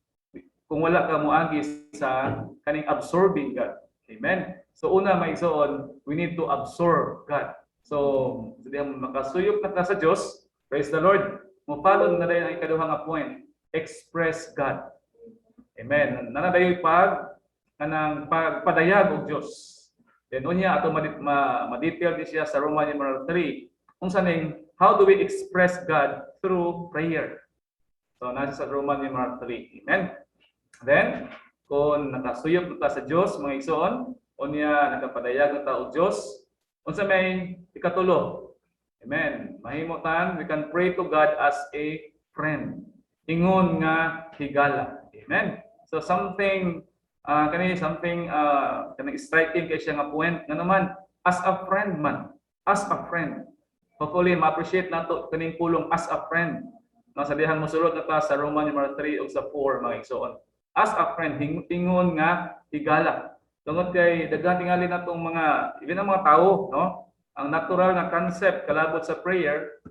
kung wala ka moagi sa kaning absorbing God. Amen. So una maigsoon, we need to absorb God. So di makasuyop na ka sa Dios, praise the Lord. Mopalon na dayon ang ikaduha nga point, express God. Amen. Nanadayoy kanang pagpadayag og Dios. Then unya ato ma-detail di siya sa Roman numeral 3. Kung saning how do we express God through prayer? So nasa sa Roman numeral 3. Amen. Then kung nakasuyop ta sa Dios mga igsoon, unya nakapadayag ta og Dios, unsa may ikatulo. Amen. Mahimutan, we can pray to God as a friend. Ingon nga higala. Amen. So something kanang striking kay siya nga point nga naman as a friend man, as a friend. Hopefully ma-appreciate nato kaning pulong as a friend. No, sa dihang mosulod na ta sa Roman numeral 3 ug sa 4 mga igsoon. As a friend, ingon nga higala. Tungod kay daghan tingali natong mga even ang mga tao, no? Ang natural na concept kalabot sa prayer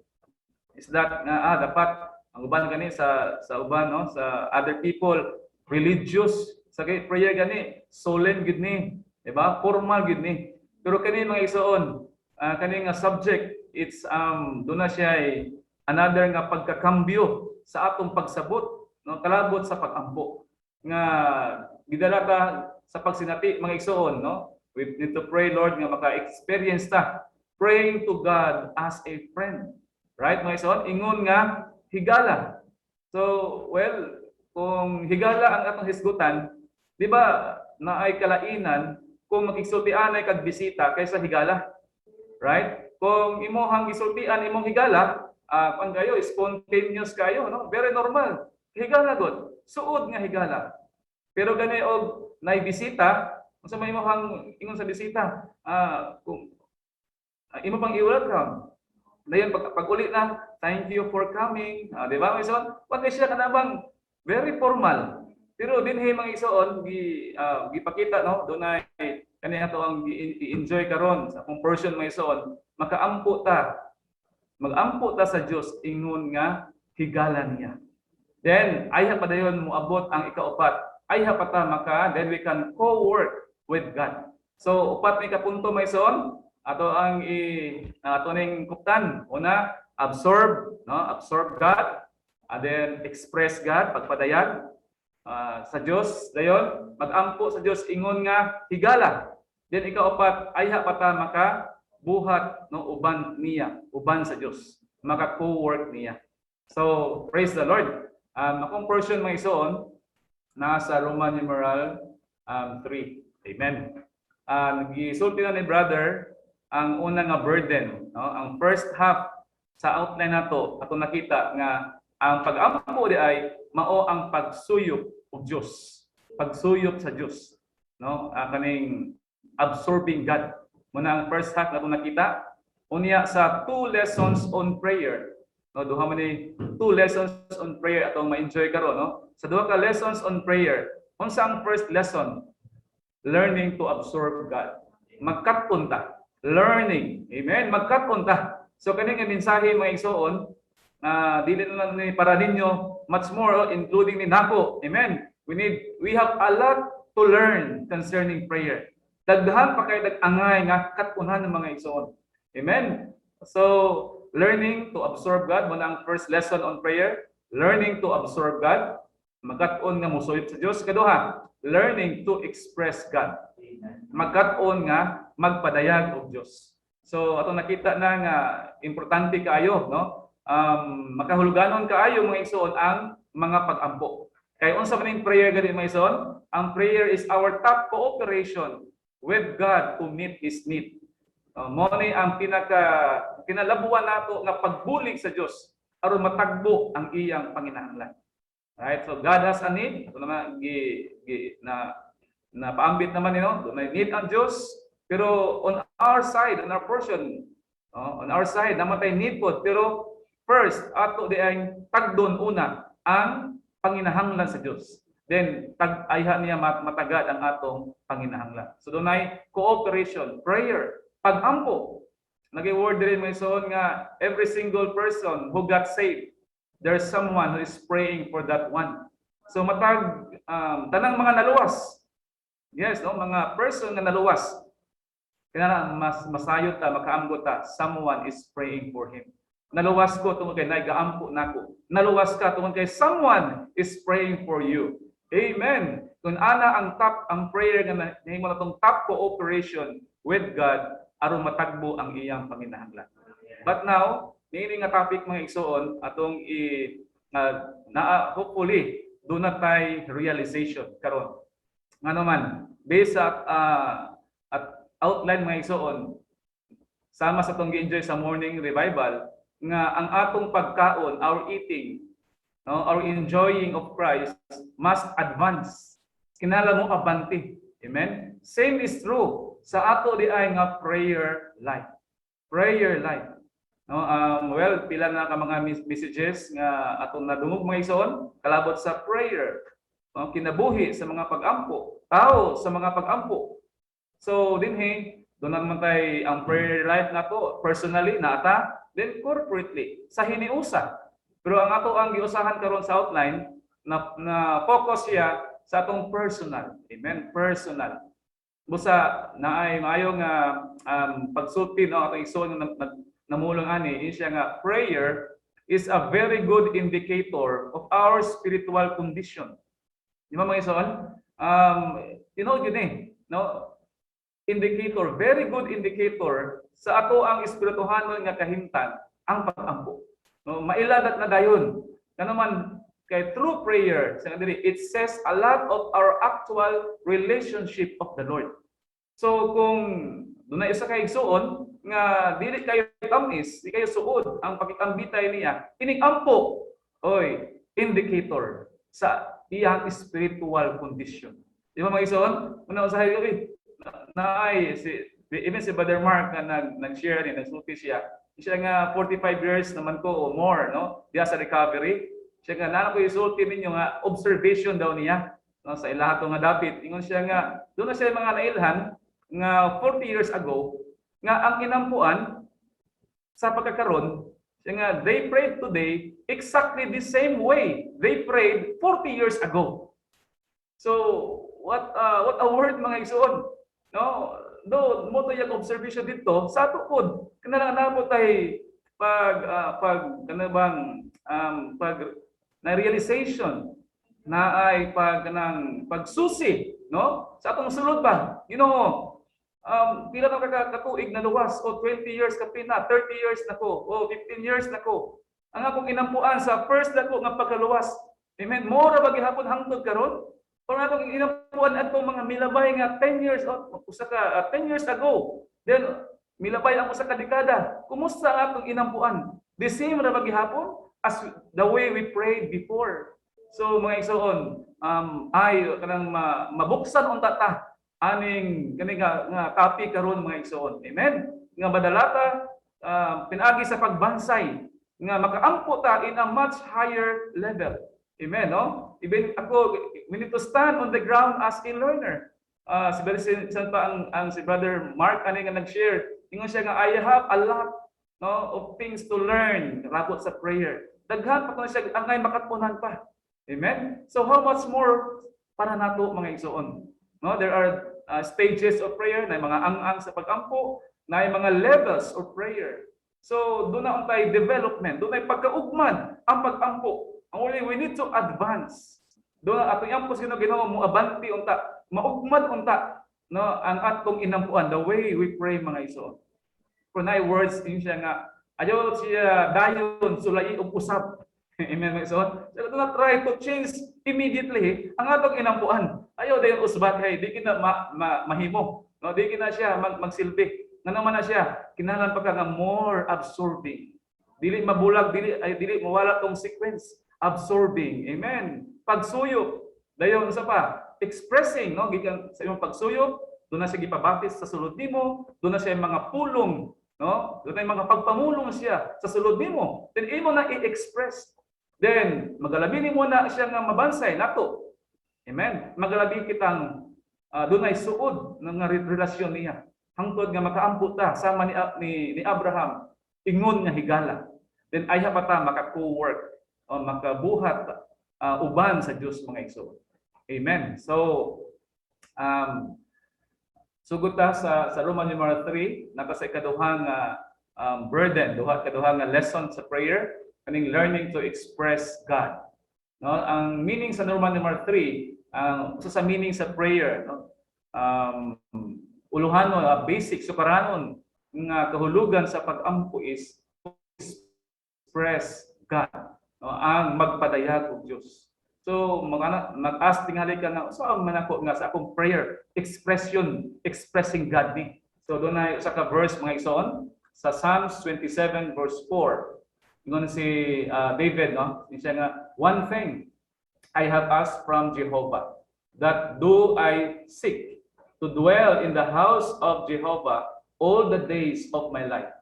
is that nga dapat ang uban gani sa uban, no, sa other people religious sa prayer gani solemn gid ni, di ba? Formal gid ni. Pero kani mga igsoon, kani nga subject it's duna siya another nga pagkakambyo sa atong pagsabot, no, kalabot sa pag-ampo nga gidala ta sa pagsinati mga igsoon, no? We need to pray, Lord, nga maka-experience ta praying to God as a friend. Right, mga igsoon? Ingon nga higala. So, well, kung higala ang atong hisgutan, di ba, naay kalainan kung makigsultian ay kagbisita kaysa higala. Right? Kung imohang gisultian imong higala, kung kayo, spontaneous kayo, no? Very normal. Higala god. Suod nga higala. Pero gani og nay bisita, unsa may imohang ingon sa bisita, kung imo pang i-welcome. Dayon pag uli na, thank you for coming. Di ba, mga igsoon? Pag siya kanabang very formal. Pero dinhi mga igsoon gipakita, no, dunay kani ato ang i-enjoy karon sa akong portion mga igsoon, makaampo ta. Mag-ampo ta sa Dios ingon nga higalan niya. Then ayha pa dayon moabot ang ikaupat. Ayha pa ta then we can co-work with God. So upat ni kapunto mga igsoon, ato ang ato ning kuptan. Una, absorb, no? Absorb God. And then express God, pagpadayag sa Dios. Dayon, mag-ampo sa Dios ingon nga higala. Then ikaupat, ayha pa ta buhat no uban niya, uban sa Dios. Maka co-work niya. So, praise the Lord. Akong portion mga igsoon nasa Roman numeral 3. Amen. Gisulti na ni brother ang una nga burden, no? Ang first half sa outline nato ato nakita nga ang pag-ampo di ay mao ang pagsuyop og Dios. Pagsuyop sa Dios, no? Kaning absorbing God. Muna ang first half nato nakita. Unya sa 2 lessons on prayer. No, duha man ni 2 lessons on prayer atong ma-enjoy karon, no? Sa duha ka lessons on prayer, unsa ang first lesson? Learning to absorb God. Magkaton ta. Learning. Amen. Magkaton ta. So kaning mensahe mga igsoon, dili na lang ni para ninyo, much more including ni nako. Amen. We have a lot to learn concerning prayer. Daghan pa kay dag-angay nga katunan ng mga igsoon. Amen. So, learning to absorb God, muna ang first lesson on prayer, learning to absorb God, magkat-on nga musuyod sa Dios. Kaduha, learning to express God. Magkat-on nga magpadayag og Dios. So, ato nakita na nga importante kaayo, no? Makahuluganon kaayo mga igsoon ang mga pag-ampo. Kay unsa man ning prayer gani mga igsoon? Ang prayer is our top cooperation with God to meet His need. Mo ni ang kinalabuan nato nga pagbulig sa Dios aron matagbo ang iyang panginahanglan. Right? So God has a need. Ito naman na paambit naman nino, may need ang Dios, pero on our side, on our portion, on our side namatay need po, pero first ato di ay tagdon una ang panginahanglan sa Dios. Then ayha niya matagad ang atong panginahanglan. So dunay cooperation, prayer, pag-ampo. Nagi-word din may son nga every single person who got saved, there's someone who is praying for that one. So matag tanang mga naluwas. Yes, no, mga person nga naluwas. Kaya mas masayot ta makaamgot ta, someone is praying for him. Naluwas ko tungod kay nagaampo nako. Naluwas ka tungod kay someone is praying for you. Amen. Kung ana ang prayer nga nahimo na tong top cooperation with God aron matagbo ang iyang panginahanglan. But now, niini nga topic mga igsoon atong hopefully do na tay realization karon. Ngano man based at outline mga igsoon sama sa tong gi-enjoy sa morning revival nga ang atong pagkaon, our eating, no, our enjoying of Christ must advance. Kinahanglan mo abante. Amen. Same is true sa ato di ay nga prayer life. Prayer life. No, well, pila na ka mga messages nga atong nadungog mga igsoon kalabot sa prayer. No, kinabuhi sa mga pag-ampo, tao sa mga pag-ampo. So dinhi doon naman tay ang prayer life nato personally naata, then corporately sa hiniusa. Pero ang ato ang giusahan karon sa outline na focus siya sa atong personal. Amen, personal. Busa naay maayo nga pagsulti no atong igsoon namulong ani siya nga prayer is a very good indicator of our spiritual condition. Di ba mga igsoon? Yun eh, no? Indicator, very good indicator sa ato ang espirituhanon nga kahimtang ang pag-ampo. No, mailadat na dayon. Kanaman kay true prayer, it says a lot of our actual relationship of the Lord. So kung dunay isa kay igsoon nga dili kayo tamis, di kayo suod ang pakikambitay niya, ining ampo, oy, indicator sa iyang spiritual condition. Di ba mga igsoon? Una usahay ko naay even si Brother Mark na nag-share ni nagsulti siya nga 45 years naman ko o more no diya sa recovery siya nga nana ko isulti ninyo nga observation daw niya no sa ilaha nga dapit ingon siya nga doon na siya mga nailhan nga 40 years ago nga ang inampuan sa pagkakaron siya nga they prayed today exactly the same way they prayed 40 years ago. So what a word mga igsoon. No, do mo to yung observation dito sa tukod. Kanang nabot tay pag kanabang pag na realization na ay pag kanang pagsusi, no? Sa atong sulod ba? You know, pila na katuig na luwas o 20 years ka pina, 30 years nako o 15 years nako. Ang akong inampuan sa first dako nga pagkaluwas. Amen. Mora ba gihapon hangtod karon? Kung atong inampuan ato mga milabay nga 10 years o usa ka 10 years ago, then milabay ang usa ka dekada. Kumusta ang atong inampuan? The same ra ba gihapon as the way we prayed before. So mga igsoon, ay kanang mabuksan unta ta aning kani nga topic karon mga igsoon. Amen. Nga badalata pinaagi sa pagbansay nga makaampo ta in a much higher level. Amen, no? Even ako, we need to stand on the ground as a learner. Si Brother Mark, ano nga nag-share, ingon siya nga, I have a lot no, of things to learn rabot sa prayer. Daghan pa ko siya, ang ngay makatpunan pa. Amen? So how much more para nato mga igsoon? No, there are stages of prayer, na mga ang-ang sa pag-ampo, na mga levels of prayer. So doon na untay development, doon ay pagkaugman ang pag-ampo. Only we need to advance. Doon ato yang po sino Ginoo mo abanti unta, maugmad unta no ang atong inampuan the way we pray mga igsoon. For nine words din siya nga ayaw siya dayon sulay og usab. Amen mga igsoon. So do not try to change immediately ang atong inampuan. Ayaw dayon usbat hay di kita mahimo. No di kita siya magsilbi. Nga naman na siya kinahanglan pa ka nga more absorbing. Dili mabulag dili mawala tong sequence. Absorbing. Amen. Pagsuyo. Dayon sa pa, expressing, no, gikan sa imong pagsuyo, doon na siya gipabaptis sa sulod nimo, doon na siya mga pulong, no? Doon na mga pagpamulong siya sa sulod nimo. Then imo na i-express. Then magalabi nimo na siya nga mabansay nato. Amen. Magalabi kitang doon ay suod ng relasyon niya. Hangtod nga makaampo ta sama ni Abraham, ingon nga higala. Then ay hapata maka-co-work o makabuhat uban sa Dios mga igsoon. Amen. So sugod ta sa Roman number 3 naka sa ikaduhang burden, kaduhang lesson sa prayer, kaning learning to express God. No, ang meaning sa Roman number 3, ang sa meaning sa prayer, no? Uluhanon, basic sukaranon nga kahulugan sa pag-ampo is express God, no? Ang magpadayag og Dios. So mag-ask tingali ka nga saan man ako nga sa akong prayer expressing God ni. So doon ay usa ka verse mga igsoon sa Psalms 27 verse 4. Ingon si David, no? Siya nga, one thing I have asked from Jehovah, that do I seek, to dwell in the house of Jehovah all the days of my life.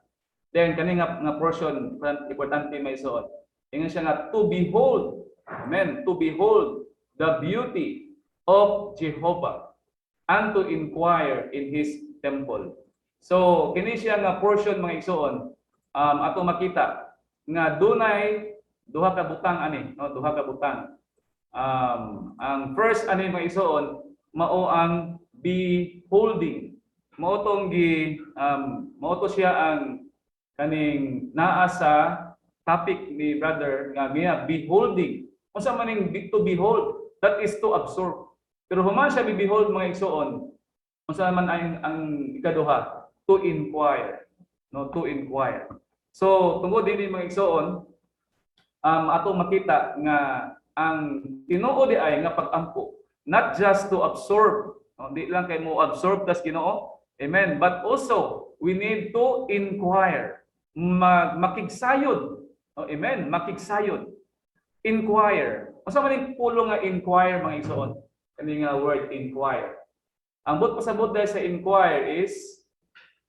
Then kani nga portion importante may suot. Ingon siya nga, to behold, amen, to behold the beauty of Jehovah and to inquire in his temple. So kini siya nga portion mga igsoon, ato makita nga dunay duha ka butang ani, no, duha ka butang. Ang first ani mga igsoon mao ang beholding. Mao tong mao to siya ang kaning naa sa topic ni brother nga niya beholding. Unsa man ning to behold, that is to absorb. Pero human siya behold mga igsoon, unsa man ang ikaduha, to inquire, no, to inquire. So tungod dinhi mga igsoon, ato makita nga ang Ginoo di ay nga pag-ampo, not just to absorb, no, di lang kay mo absorb tas Ginoo, amen, but also we need to inquire, makigsayod, oh, amen, makigsayod, inquire. Unsa man ning pulong nga inquire mga igsoon? Kani nga word inquire. Ang but pasabot dahil sa inquire is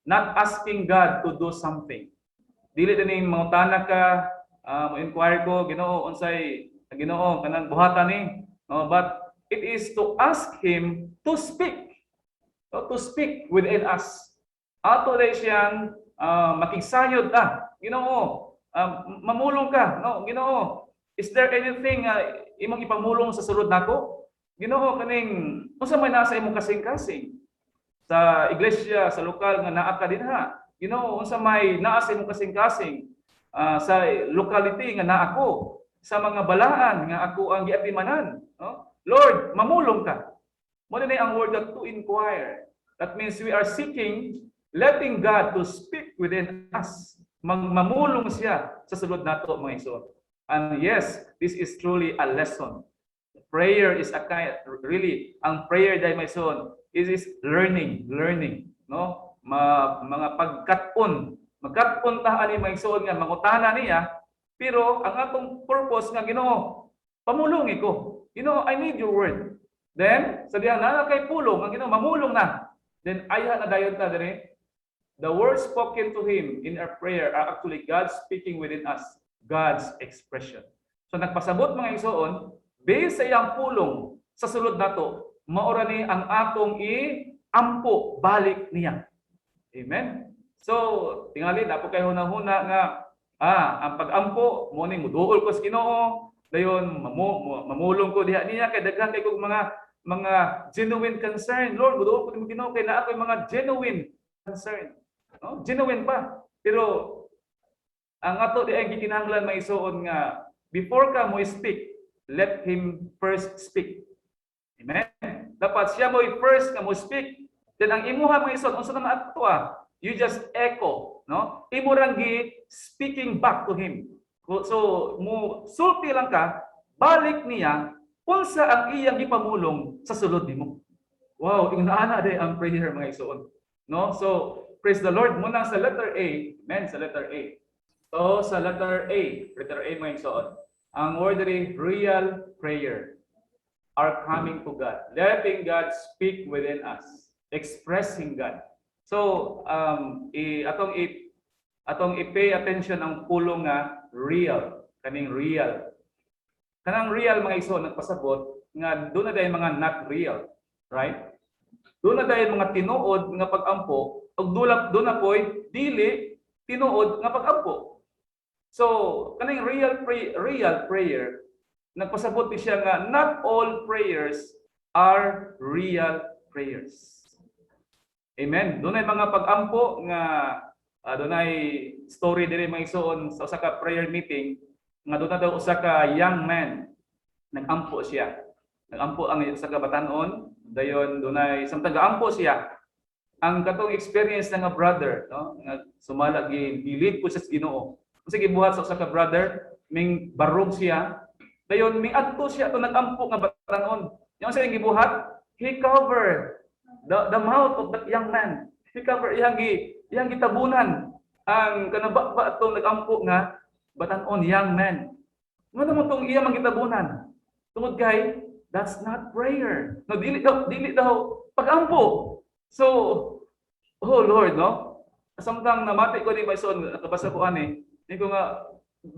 not asking God to do something. Dili din mangutana ka, inquire ko, Ginoo, unsay Ginoo kanang buhatan ni, no, but it is to ask him to speak, no, to speak within us. Ato dai siyang makigsayod Ginoo, mamulong ka, no, Ginoo, is there anything imong ipamulong sa sulod nako? Ginoo, kaning unsa may nasa imong kasing-kasing sa iglesia, sa lokal nga naa ka dinha? Ginoo, unsa may naa sa imong kasing-kasing sa locality nga naa ako, sa mga balaan nga ako ang giatimanan, no? Lord, mamulong ka. Mo ni ang word that to inquire. That means we are seeking, letting God to speak within us. Mamulong siya sa sulod nato mga igsoon. And yes, this is truly a lesson. Prayer is a kind, really, ang prayer dahil may son is learning, no? Mga pagkat-on. Magkat-on ta ani may son nga mangutana niya, pero ang atong purpose nga Ginoo, pamulong ko. Ginoo, I need your word. Then, sa diyan na kay pulong, ang Ginoo mamulong na. Then ayha na dayon ta dire. The words spoken to him in our prayer are actually God speaking within us, God's expression. So nagpasabot mga igsoon, based sa iyang pulong sa sulod nato, maura ni ang atong i-ampo balik niya. Amen. So tingali dapo kay hunahuna nga ang pag-ampo mo ning muduol ko sa Ginoo, dayon mamulong ko diha niya kay daghan kay kog mga genuine concern. Lord, muduol ko nimo Ginoo kay naa koy mga genuine concern. No? Genuine pa. Pero ang ato di ay gikinahanglan may isuon nga before ka mo speak, let him first speak. Amen. Dapat siya mo first nga mo speak. Then ang imuha mga isuon unsa na ato you just echo, no? Imo rang speaking back to him. So mo sulti lang ka, balik niya unsa ang iyang gipamulong sa sulod nimo. Wow, ingnaana day ang prayer mga isuon. No? So praise the Lord muna sa letter A. Amen, sa letter A. So sa letter A mga isuon. Ang word ay real prayer. Are coming to God, letting God speak within us, expressing God. So atong i-pay attention ang pulong nga real, kaning real. Kanang real mga iso nagpasabot nga doon na dayon mga not real, right? Doon na dayon mga tinuod nga pag-ampo, ug doon na poy dili tinuod nga pag-ampo. So kaning real prayer nagpasabot ni siya nga not all prayers are real prayers. Amen. Dunay mga pag-ampo nga dunay story diri mga igsoon sa usa ka prayer meeting nga doon daw usa ka young man nag-ampo siya. Nag-ampo ang usa ka batan-on, dayon dunay samtang gaampo siya. Ang katong experience nga brother, no, nga sumala gilid po sa Ginoo. Kasi gibuhat sa usa ka brother, ming barog siya. Dayon ming adto siya to nag-ampo nga batan-on. Yung sa gibuhat, he covered the mouth of that young man. He covered iyang gitabunan ang kanaba atong nag-ampo nga batan-on young man. Ano mo tong iyang gitabunan? Tungod kay that's not prayer. No, dili daw pag-ampo. So, oh Lord, no? Samtang namati ko ni Maison, nakabasa ko ani, hindi ko nga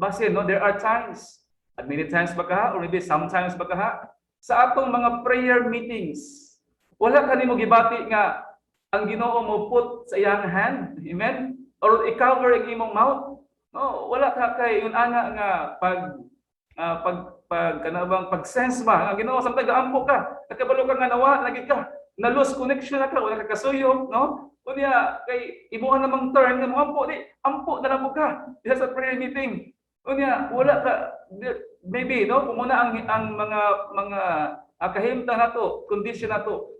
basin, no? There are times, at many times ba ka, or maybe sometimes ba ka, sa atong mga prayer meetings, wala ka nimo gibati nga ang Ginoo mo put sa iyang hand, amen? Or i-cover ang imong mouth. No, wala ka kay yun ana nga pag-sense ba ang Ginoo samtang gaampo ka, nakabalo ka nga nawa, lagi ka na lose connection na ka, wala ka kasuyo, no? Unya kay imuha namang turn nga ampo na lang mo ka diha sa prayer meeting. Unya wala ka maybe no kumuna ang mga kahimtang nato, condition nato.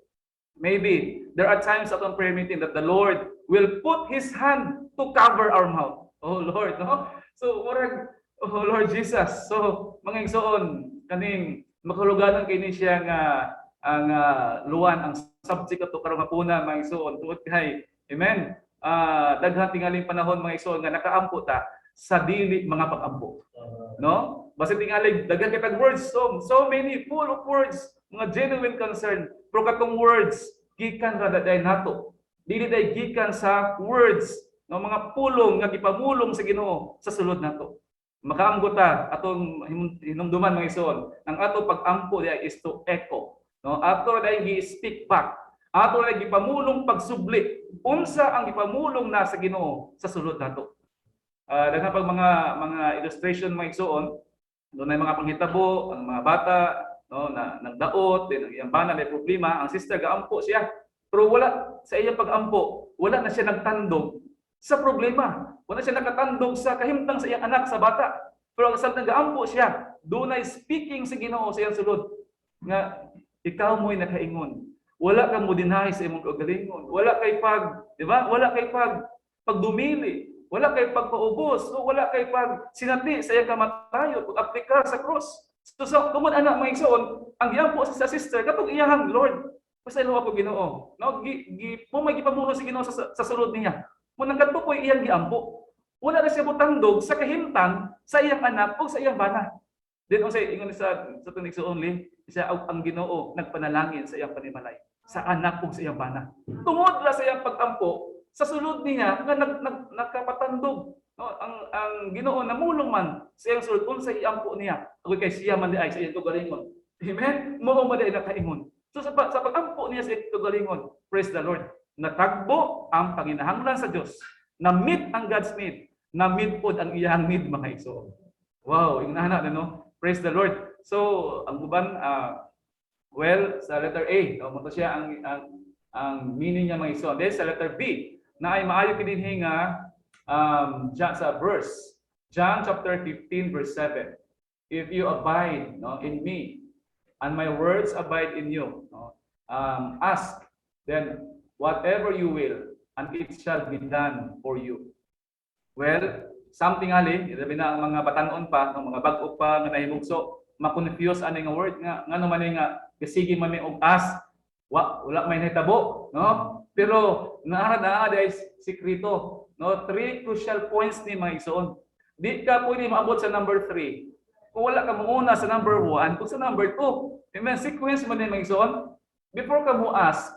Maybe there are times at on prayer meeting that the Lord will put His hand to cover our mouth. Oh Lord, no? So murag oh Lord Jesus. So mga igsoon kaning makahulugan kini siya nga ang luwan ang subject ato karong hapuna mga igsoon tuod kay amen. Daghang tingaling panahon mga igsoon nga nakaampo ta sa dili mga pag-ampo. No? Basta tingali daghang kitag words so many full of words mga genuine concern pero katong words gikan ra daday nato. Dili day gikan sa words no mga pulong nga gipamulong sa Ginoo sa sulod nato. Makaamgo ta atong hinumduman mga igsoon ang ato pag-ampo diay is to echo. No, ato na gi-speak back. Ato na gipamulong pagsubli. Unsa ang gipamulong na sa Ginoo sa sulod nato. Daghang pag mga illustration mga igsoon, doon ay mga panghitabo, ang mga bata, no, na nagdaot, din ang iyang bana may problema, ang sister gaampo siya. Pero wala sa iyang pag-ampo, wala na siya nagtandog sa problema. Wala siya nakatandog sa kahimtang sa iyang anak sa bata. Pero ang samtang gaampo siya, doon ay speaking sa Ginoo sa iyang sulod nga ikaw mo'y nakaingon. Wala kang mo-deny sa imong kagalingon. Wala kay di ba? Wala kay pagdumili. Wala kay pagpaubos. O wala kay sinati sa iyang kamatayon, pag-aplikar sa cross. So kumon anak mga igsoon, ang giampo sa sister katong iyang Lord. Pasaylo ako Ginoo. No, may gipamuno si Ginoo sa sulod niya. Mo nang kadto ko'y iyang giampo. Wala na siya butandog sa kahimtang sa iyang anak o sa iyang bana. Then also ingon sa tunig sa only siya ang Ginoo nagpanalangin sa iyang panimalay sa anak ug sa iyang bana. Tungod ra sa iyang pag-ampo sa sulod niya nga nakapatandog no ang Ginoo namulong man sa iyang sulod unsa iampo niya ug kay siya man di ay sa iyang tugalingon. Amen. Mao man di nakaingon. So sa pag-ampo niya sa iyang tugalingon, praise the Lord. Natagbo ang panginahanglan sa Dios. Na-meet ang God's need. Na-meet pod ang iyang need mga igsoon. Wow, ingnahan na no. Praise the Lord. So, ang uban well, sa letter A, no, mo siya ang meaning niya mga igsoon. Then sa letter B, na ay maayo kidinhi nga sa verse John chapter 15 verse 7. If you abide no in me and my words abide in you, no, ask then whatever you will and it shall be done for you. Well, something ali, ilabi na ang mga batanon pa, ang mga bag-o pa nga nahimugso, ma-confuse ani nga word nga ngano man nga kasigi man may og ask, wala may nahitabo, no? Pero naa day sikreto, no? 3 crucial points ni mga igsoon. Di ka pwede maabot sa number 3. Kung wala ka muna sa number 1, kung sa number 2. Amen. Sequence mo ni mga igsoon. Before ka mo ask,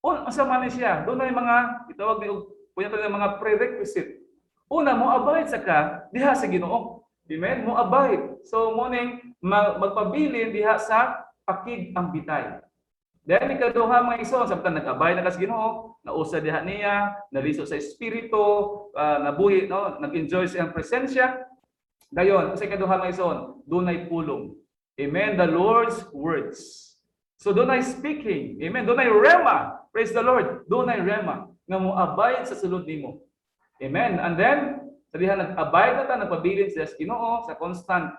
unsa man siya? Doon ay mga itawag ni mga prerequisite. Una mo abide sa ka diha sa Ginoo. Amen. Mo abide. So mo ning magpabilin diha sa pakig ang bitay. Dahil ikaduha mga igsoon samtang nag-abide na sa Ginoo, nausa diha niya, naliso sa espiritu, nabuhi no, nag-enjoy sa iyang presensya. Dayon, sa ikaduha mga igsoon, dunay pulong. Amen. The Lord's words. So doon ay speaking. Amen. Doon ay rema. Praise the Lord. Doon ay rema. Nga mo abide sa sulod nimo. Amen. And then, sa diha nag-abide na ta, nagpabilin sa Ginoo, sa constant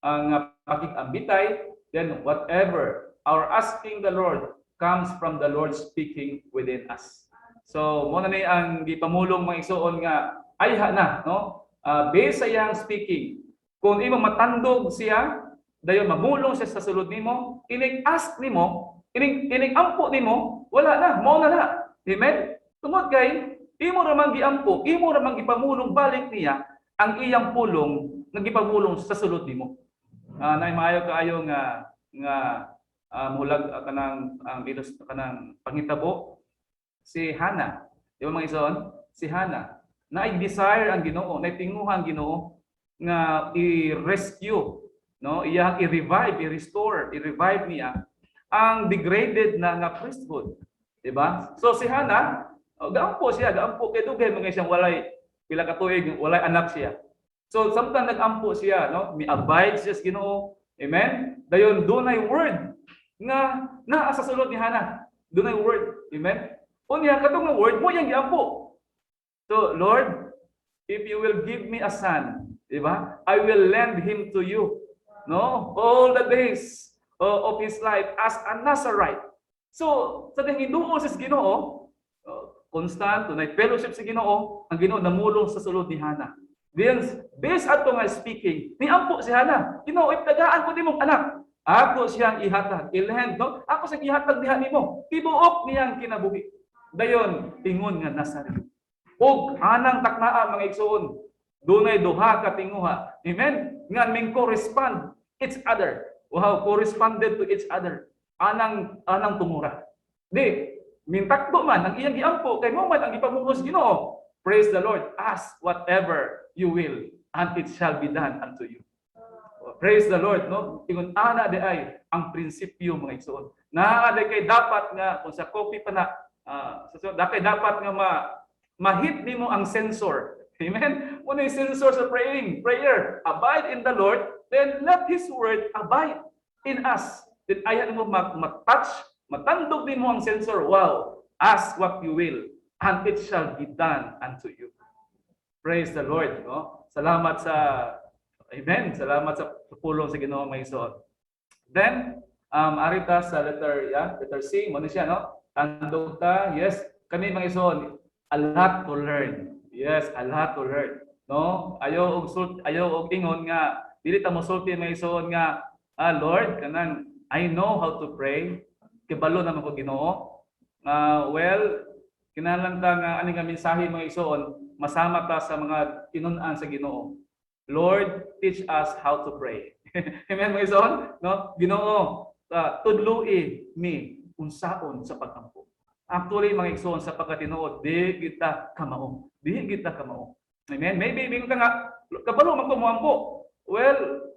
ang pakikambitay, then whatever our asking the Lord comes from the Lord speaking within us. So, mo na ni ang gipamulong mga igsoon nga ayha na, no? Based sa iyang speaking. Kung imo matandog siya, dayon mamulong siya sa sulod nimo, ining ask nimo, ining ampo nimo, wala na, mao na. Amen. Tungod kay imo ra man giampo, imo ra man gipamulong balik niya ang iyang pulong nga gipamulong sa sulod nimo. Nay maayo kaayo nga mulag kanang ang kanang pangitabo si Hana. Di ba mga ison? Si Hana na i-desire ang Ginoo, na tinguhan ang Ginoo nga i-rescue, no? Iyang i-revive, i-restore, i-revive niya ang degraded na nga priesthood. Di ba? So si Hana, gaampo kay dugay mga siyang walay pila ka tuig, walay anak siya. So samtang nag-ampo siya, no? Mi-abide siya sa Ginoo. Amen. Dayon dunay word nga naa sa sulod ni Hana. Dunay word. Amen. Unya katong nga word mo yang giampo. So Lord, if you will give me a son, di ba? I will lend him to you. No? All the days of his life as a Nazarite. So sa Ginoo sa Ginoo, constant tunay fellowship sa Ginoo, ang Ginoo namulong sa sulod ni Hana. Then based ato nga speaking, niampo si Hana. Ginoo, itagaan ko nimong anak. Ako siyang ihatag, ilend, no? Ako siyang ihatag diha nimo. Tibuok niyang kinabuhi. Dayon ingon nga Nazareth. Og anang taknaa mga igsoon, dunay duha ka tinguha. Amen. Nga ming correspond each other. Wow, corresponded to each other. Anang tumura. Di mintakbo man ang iyang giampo kay mo man ang ipamugos Ginoo. Praise the Lord. Ask whatever you will and it shall be done unto you. Praise the Lord, no? Ingon ana di ay ang prinsipyo mga igsoon. Naa kay dapat nga kung sa copy pa na dapat nga ma-hit nimo ang sensor. Amen. When you sensor sa prayer, abide in the Lord, then let His word abide in us. Then ayan mo matouch, matandog nimo ang sensor. Wow, ask what you will, and it shall be done unto you. Praise the Lord. No? Salamat sa Amen. Salamat sa pulong sa Ginoo mga igsoon. Then arita sa letter C, mo siya, no? Tandog ta, yes, kami mga igsoon, a lot to learn. Yes, a lot to learn. No? Ayaw og ingon nga dili ta mo sulti mga igsoon nga Lord, kanang I know how to pray. Kibalo naman ko Ginoo. Well, kinahanglan ta nga ani nga mensahe mga igsoon, masama ta sa mga tinun-an sa Ginoo. Lord, teach us how to pray. Amen mga igsoon? No? Ginoo, tudloi mi unsaon sa pagkampo. Actually mga igsoon sa pagkatinuod, di kita kamao. Amen. Maybe bingon ka nga kabalo man ko moampo. Well,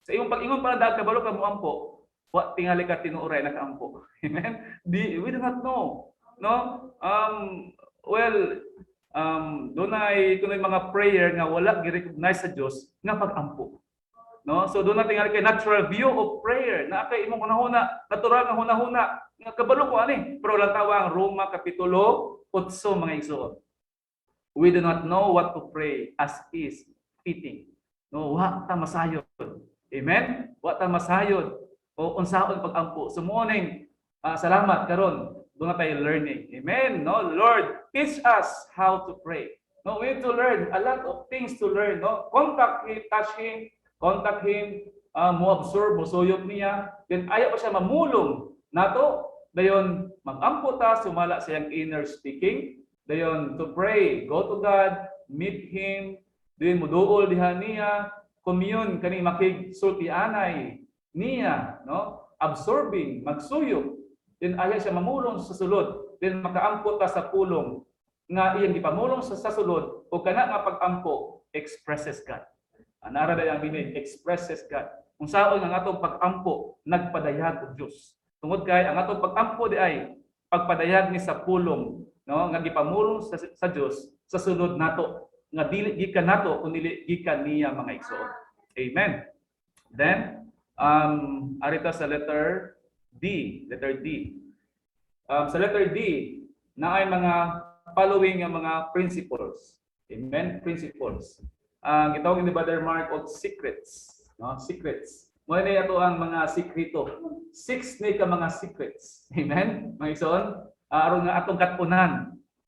sa iyong pag-ingon para dag kabalo ka moampo, wa tingali ka tinuoray nakaampo. Amen. We do not know. No? Dunay kunoy mga prayer nga wala gi-recognize sa Dios nga pag-ampo. No? So doon natin kay natural view of prayer na kay imong hunahuna, natural nga hunahuna nga kabalo ko ani. Pero lang tawang Roma kapitulo 8 mga igsoon. We do not know what to pray as is fitting. No, wa ta masayod. Amen. Wa ta masayod o unsaon pag-ampo. Sumuoning salamat karon doon tayo learning. Amen. No, Lord, teach us how to pray. No, we need to learn a lot of things to learn. No, contact Him, touch Him, contact Him, mo absorb, mo suyok niya. Then ayaw pa siya mamulong nato. Dayon mag-ampo ta, sumala sa iyang inner speaking. Dayon to pray, go to God, meet Him. Dayon muduol diha niya, commune kani makigsulti anay niya, no? Absorbing, magsuyok. Then ayaw siya mamulong sa sulod. Then makaampo ta sa pulong nga iyang gipamulong sa sulod o kana nga pag-ampo expresses God. Anara da yang meaning expresses God. Kung saon nga atong pag-ampo nagpadayag og Dios. Tungod kay ang atong pag-ampo di ay pagpadayag ni sa pulong, no, nga gipamulong sa Dios sa sulod nato nga dili gikan nato kundi gikan niya mga igsoon. Amen. Then Arita sa letter D. Letter D. Sa letter D, na ay mga following ang mga principles. Amen? Principles. Gitawag ni Brother Mark og secrets. No? Secrets. Muna na ito ang mga sikrito. 6 na ka mga secrets. Amen? Mga igsoon, aron nga atong katunan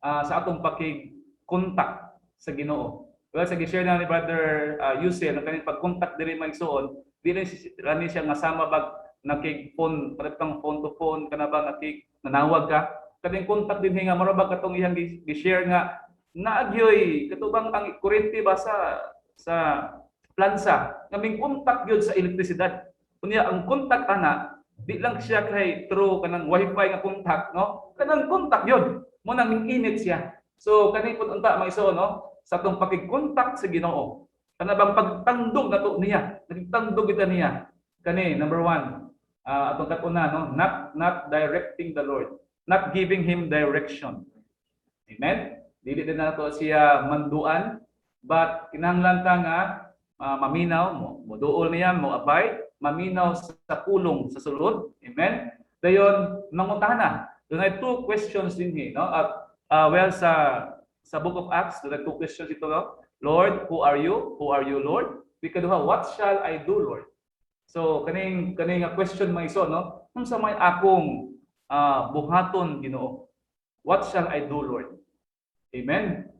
sa atong pakig-contact sa Ginoo. Well, sa gi-share na ni Brother Yusel, ang kanyang pag-contact diri mga igsoon, dili siya nga sama bag nakig-phone, paretang phone to phone, kana ba nanawag ka? Kaning contact din nga marabag katong iyang gi-share nga naagyoy katubang ang kurente ba sa plansa nga ming contact gyud sa elektrisidad. Unya ang contact ana di lang siya kay through kanang wifi nga contact, no? Kanang contact yun. Mo nang init siya. So kani pud unta mga iso, no? Sa atong pakig-contact sa Ginoo. Kana bang pagtandog nato niya, nagtandog kita niya. Kani number 1, atong katuna, no? Not directing the Lord, not giving him direction. Amen. Dili din nato siya manduan, but kinahanglan ta nga maminaw mo duol niya mo abay maminaw sa pulong sa sulod. Amen. Dayon mangutana. Dunay 2 questions din no. Well sa book of Acts dunay 2 questions ito, no. Lord, who are you? Who are you, Lord? Ikaduha, what shall I do, Lord? So kaning question mga iso, no. Unsa may akong buhaton Ginoo? What shall I do, Lord? Amen.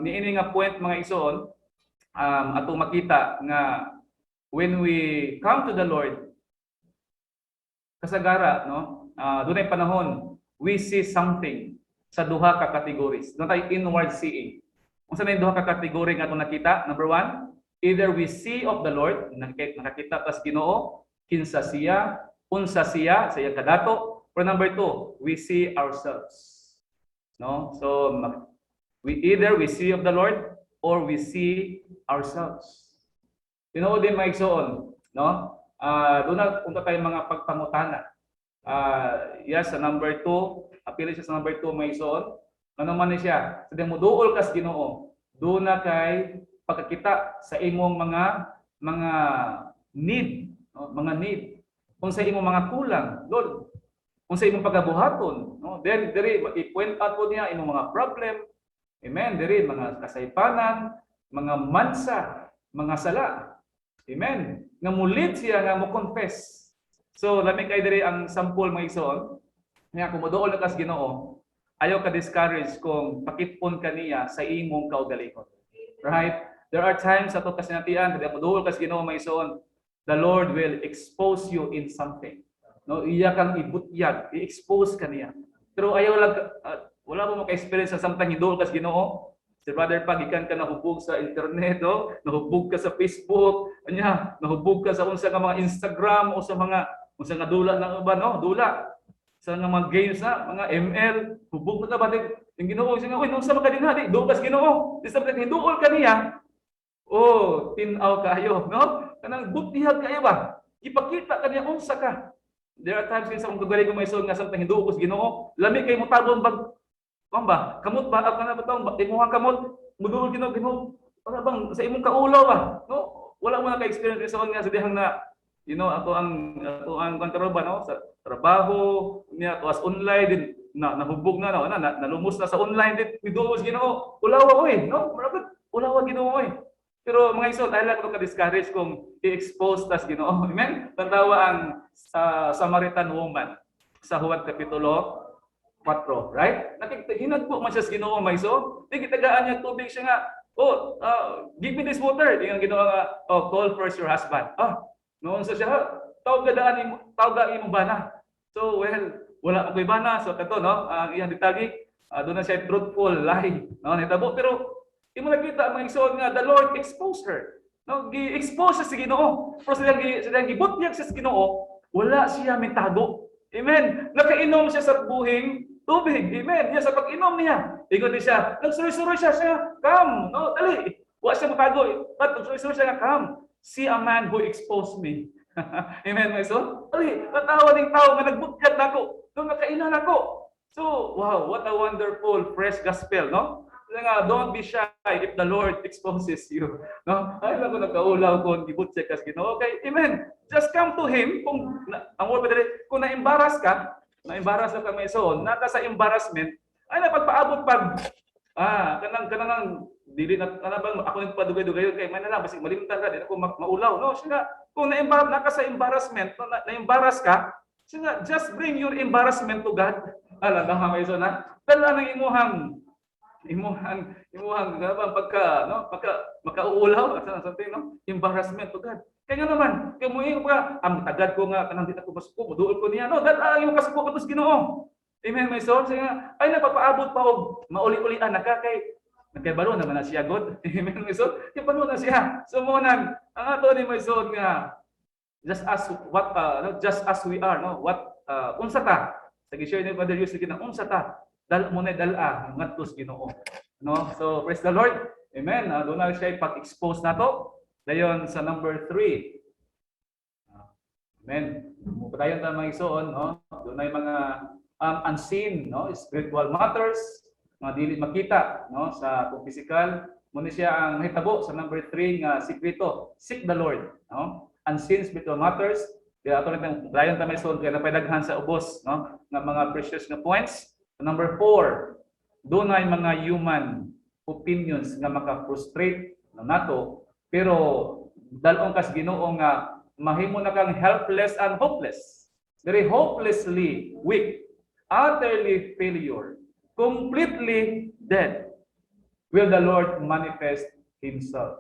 Niini nga point mga isoon, atong makita nga when we come to the Lord kasagara, no, dunay panahon we see something sa duha ka categories. Natay inward seeing. Unsa may duha ka category nga atong nakita? Number 1, either we see of the Lord, nakakita tas Ginoo, kinsa siya, unsa siya, sa iyang kadato. Or number 2, we see ourselves. No? So we see of the Lord or we see ourselves. Tinuod din mga igsoon, no? Doon na punta tayo mga pagpangutana. Yes, sa number 2, apili siya sa number 2 mga igsoon. Ano man ni siya? Sa mo duol kas Ginoo, doon na kay pagkakita sa imong mga need, no? Mga need. Kung sa imong mga kulang, Lord, kung sa imong pagabuhaton, no? Then diri i-point out po niya imong mga problem. Amen. Diri mga kasaypanan, mga mansa, mga sala. Amen. Nga mulit siya nga mo confess. So lami kay diri ang sample mga igsoon. Nga kung moduol na kas Ginoo, ayaw ka discourage kung pakitpon kaniya sa imong kaugalingon. Right? There are times sa to kasinatian, dili moduol kas Ginoo mga igsoon, the Lord will expose you in something. No, iya kang ibutyag, i-expose kaniya. Pero ayaw lang wala mo maka-experience sa samtang hiduol kas Ginoo. Si Brother Pag, ikan ka nahubog sa internet, no? Nahubog ka sa Facebook, anya, nahubog ka sa unsa nga mga Instagram o sa mga unsa nga dula na ba, no? Dula. Sa nga mga games na, mga ML, hubog na ba yung Ginoo siya nga, "Uy, unsa man ka dinha, duol kas Ginoo." Di sa hiduol ka niya. Oh, tinaw kayo, no? Kanang butihag kayo ba? Ipakita kaniya unsa ka. There are times sa kung kagaling ko may nga samtang hiduol kas Ginoo, lami kay mo tabon bag ba? Kamot ba ka na ba imuhang kamot? Mudul Ginoo. Para bang sa imong kaulaw ba? No? Wala mo na ka-experience sa nga sa dihang na ato ang kontraba, no? Sa trabaho niya to as online din nahubog na, no? Nalumos na sa online din hiduol sa Ginoo. Ulawa oy, no? Murag ulawa Ginoo oy. Pero mga iso, tayo lang ito ka-discourage kung i-expose tas Ginoo. Amen? Tantawa ang Samaritan woman sa Juan Kapitulo 4, right? Hinagpo man siya sa Ginoo, may iso. Di gitagaan niya tubig siya nga, give me this water. Di nga Ginoo nga, call first your husband. Noon sa siya, tawag imong bana. So, well, wala mo ko'y bana. So, kato, no? Ang iyang detalye, doon na siya truthful, lie. No? Nitabo, pero imo nakita mga igsoon nga the Lord exposed her. No, gi-expose siya sa Ginoo. Pero silang gibutyag siya sa Ginoo, wala siya mitago. Amen. Nakainom siya sa buhing tubig. Amen. Niya sa pag-inom niya, ingon din siya, nagsuroy-suroy siya, come, no, dali. Wa siya matago. But nagsuroy-suroy siya nga, come, see a man who exposed me. Amen, mga igsoon. Dali, natawa ning tao nga nagbutyag nako. Doon nakailan ako. So, wow, what a wonderful fresh gospel, no? don't be shy if the Lord exposes you. No? Ay, ako nagkaulaw ko, gibutse kas Ginoo. Okay, amen. Just come to Him. Ang word padre, kung na-embarrass ka may soon, nata sa embarrassment, ay napagpaabot pag kanang dili na bang ako yung padugay-dugay kay man na lang basig malimtan ka din ako maulaw no siya kung na-embarrass ka sa embarrassment na-embarrass ka siya just bring your embarrassment to God ala nga may so na dala nang imuhang pagka makauulaw at something no embarrassment to God kaya nga naman kay mo ka ang tagad ko nga kanang di ako masuko duol ko niya no dala yung kasuko katus Ginoo. Amen, my soul. Sige, ay napapaabot pa og mauli-ulian nagkabalo naman na siya God. Amen, my soul. Kibalo na siya. So mo nang ang ato ni my soul nga just as we are, no? What unsa ta? Sige share ni Brother Yusuf na unsa ta? Dal mo na dala ngadtos Ginoo. No? So praise the Lord. Amen. Doon na siya pag-expose nato. Dayon sa number 3. Amen. Padayon ta mga igsoon, no? Doon ay mga unseen, no, spiritual matters, mga dili makita, no, sa physical. Muna siya ang hitabo sa number 3 nga sikreto, seek the Lord, no, unseen spiritual matters. Kaya ato nang dayon ta may soon kaya napayadaghan sa ubos, no, nga mga precious na points. Number 4, doon ay mga human opinions nga maka-frustrate nato, pero dalong kas Ginoo nga mahimo na kang helpless and hopeless, very hopelessly weak, utterly failure, completely dead, will the Lord manifest Himself,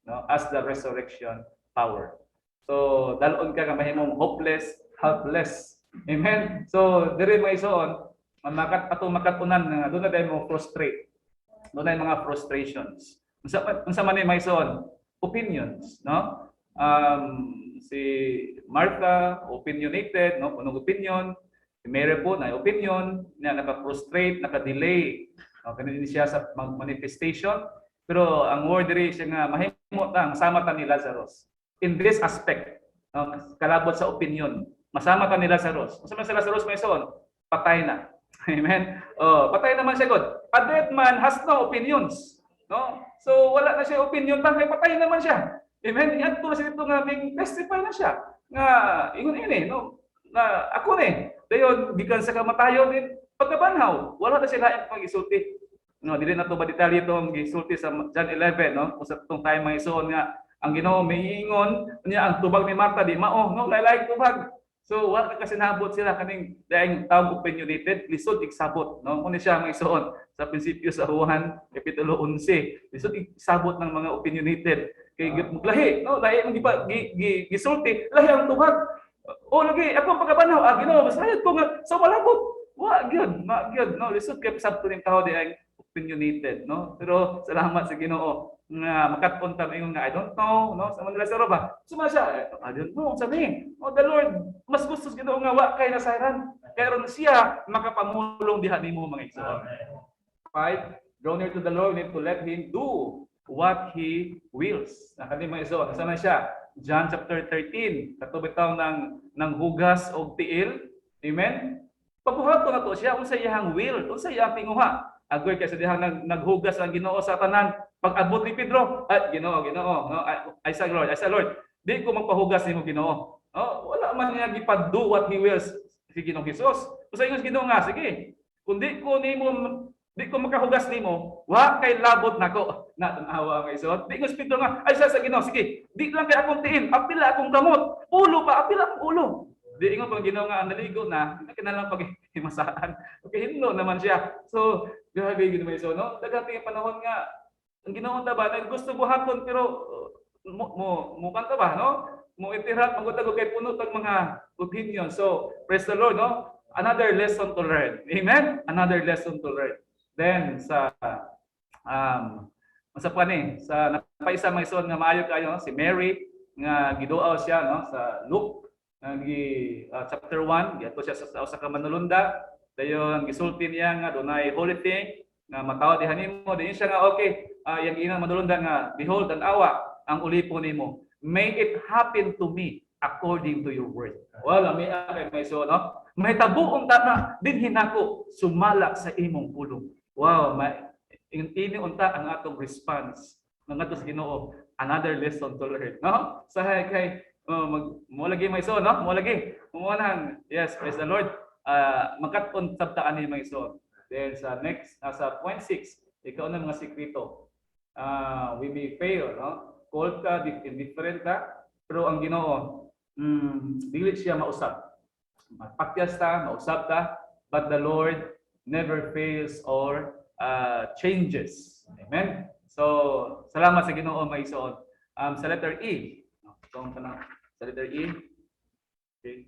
no, as the resurrection power. So, dalon ka nga mahimong hopeless, helpless. Amen? So, diri may soon, makatunan nga doon na dahil mo frustrate. Doon na mga frustrations. Unsa man may soon, opinions, no? Si Martha, opinionated, no? Punong opinion. Si Mary po na opinion, na naka-frustrate, naka-delay. Ganun din siya sa manifestation. Pero ang word rin siya nga, mahimo tang sama ta ni Lazarus. In this aspect, kalabot sa opinion, masama ta ni Lazarus. Masama si Lazarus may son, patay na. Amen? Patay naman siya God. A dead man has no opinions. No? So wala na siya opinion, kaya patay naman siya. Amen? Yan to na siya dito nga, may testify na siya. Nga, ingon ini, no? Na ako ni, dayon gikan sa kamatayon din pagkabanhaw, wala na sila ang isulti. No, dili na to ba detalye itong gisulti sa John 11, no? Kung sa tong time mga isuon nga ang Ginoo miingon niya ang tubag ni Marta di mao, no? Laylay tubag. So wala kasi nabot sila kaning daing tawag opinionated, lisod iksabot, no? Kuno siya mga isuon sa prinsipyo sa Juan kapitulo 11. Lisod iksabot ng mga opinionated kay maglahi, no? Lahi ang gisulti, lahi ang tubag. O lagi ako pagkabanhaw, Ginoo masayod ko nga sa walabot. Wa gyud, no? Lisod kay sabto ning tao di ay opinionated, no? Pero salamat sa Ginoo nga makaton ta ingon nga I don't know, no? Sa Manila Saro ba? Suma siya, I don't know, sabi. Oh, the Lord, mas gusto sa Ginoo nga wa kay nasayran. Kaya ron siya makapamulong diha nimo mga igsoon. 5, draw near to the Lord, need to let Him do what He wills. Kani mga igsoon, asa na siya? John chapter 13, katubitaw ng hugas o tiil. Amen? Pabuhat ko na to siya, unsa iyang will, unsa iyang tinguha. Agoy kay sa dihang naghugas ang Ginoo sa tanan. Pag-abot ni Pedro, Ginoo, no, I say Lord, di ko magpahugas nimo Ginoo. Wala man niya gipaddo what He wills si Ginoong Hesus. Usa ingon Ginoo nga, sige. Kung di ko makahugas nimo, wa kay labot nako. Na tanawa nga isuot. Di ko Pedro nga, ay sa Ginoo, sige. Di lang kay akong tiin, apila akong damot. Ulo pa, apila akong ulo. Di ingon pang Ginoo nga ang naligo na, kinalang paghimasaan. Okay, hinlo naman siya. So, grabe gid may so no. Daghang panahon nga ang Ginoo ta ba gusto buhaton pero mo kanta ba no? Mo itirat magutag kay puno tag mga opinion. So, praise the Lord no. Another lesson to learn. Amen. Another lesson to learn. Then sa sa napaisa mga ison nga maayo kayo si Mary nga giduaw siya no sa Luke chapter 1, giadto siya sa ka manulunda. Dayon gisulti niya nga dunay holy thing nga mataw diha nimo. Diin siya nga okay, yang inang manulunda nga behold an awa ang ulipo nimo. May it happen to me according to your word. Wala may akay may so no. May tabuong tana dinhin nako sumala sa imong pulong. Wow, ini unta ang atong response ng ato sa Ginoo, another lesson to learn, no? Sa kay mo lagi may so, no? Mo lagi. Mo nang yes, praise the Lord. Magkat-on sabta ani may so. Then sa next sa point 6, ikaw na mga sekreto. We may fail, no? Cold ka, indifferent ka, pero ang Ginoo, dili siya mausap. Pakyas ta, mausap ta, but the Lord never fails or changes. Amen. So, salamat sa Ginoo may isuon. Sa letter E. Sa letter E. Okay.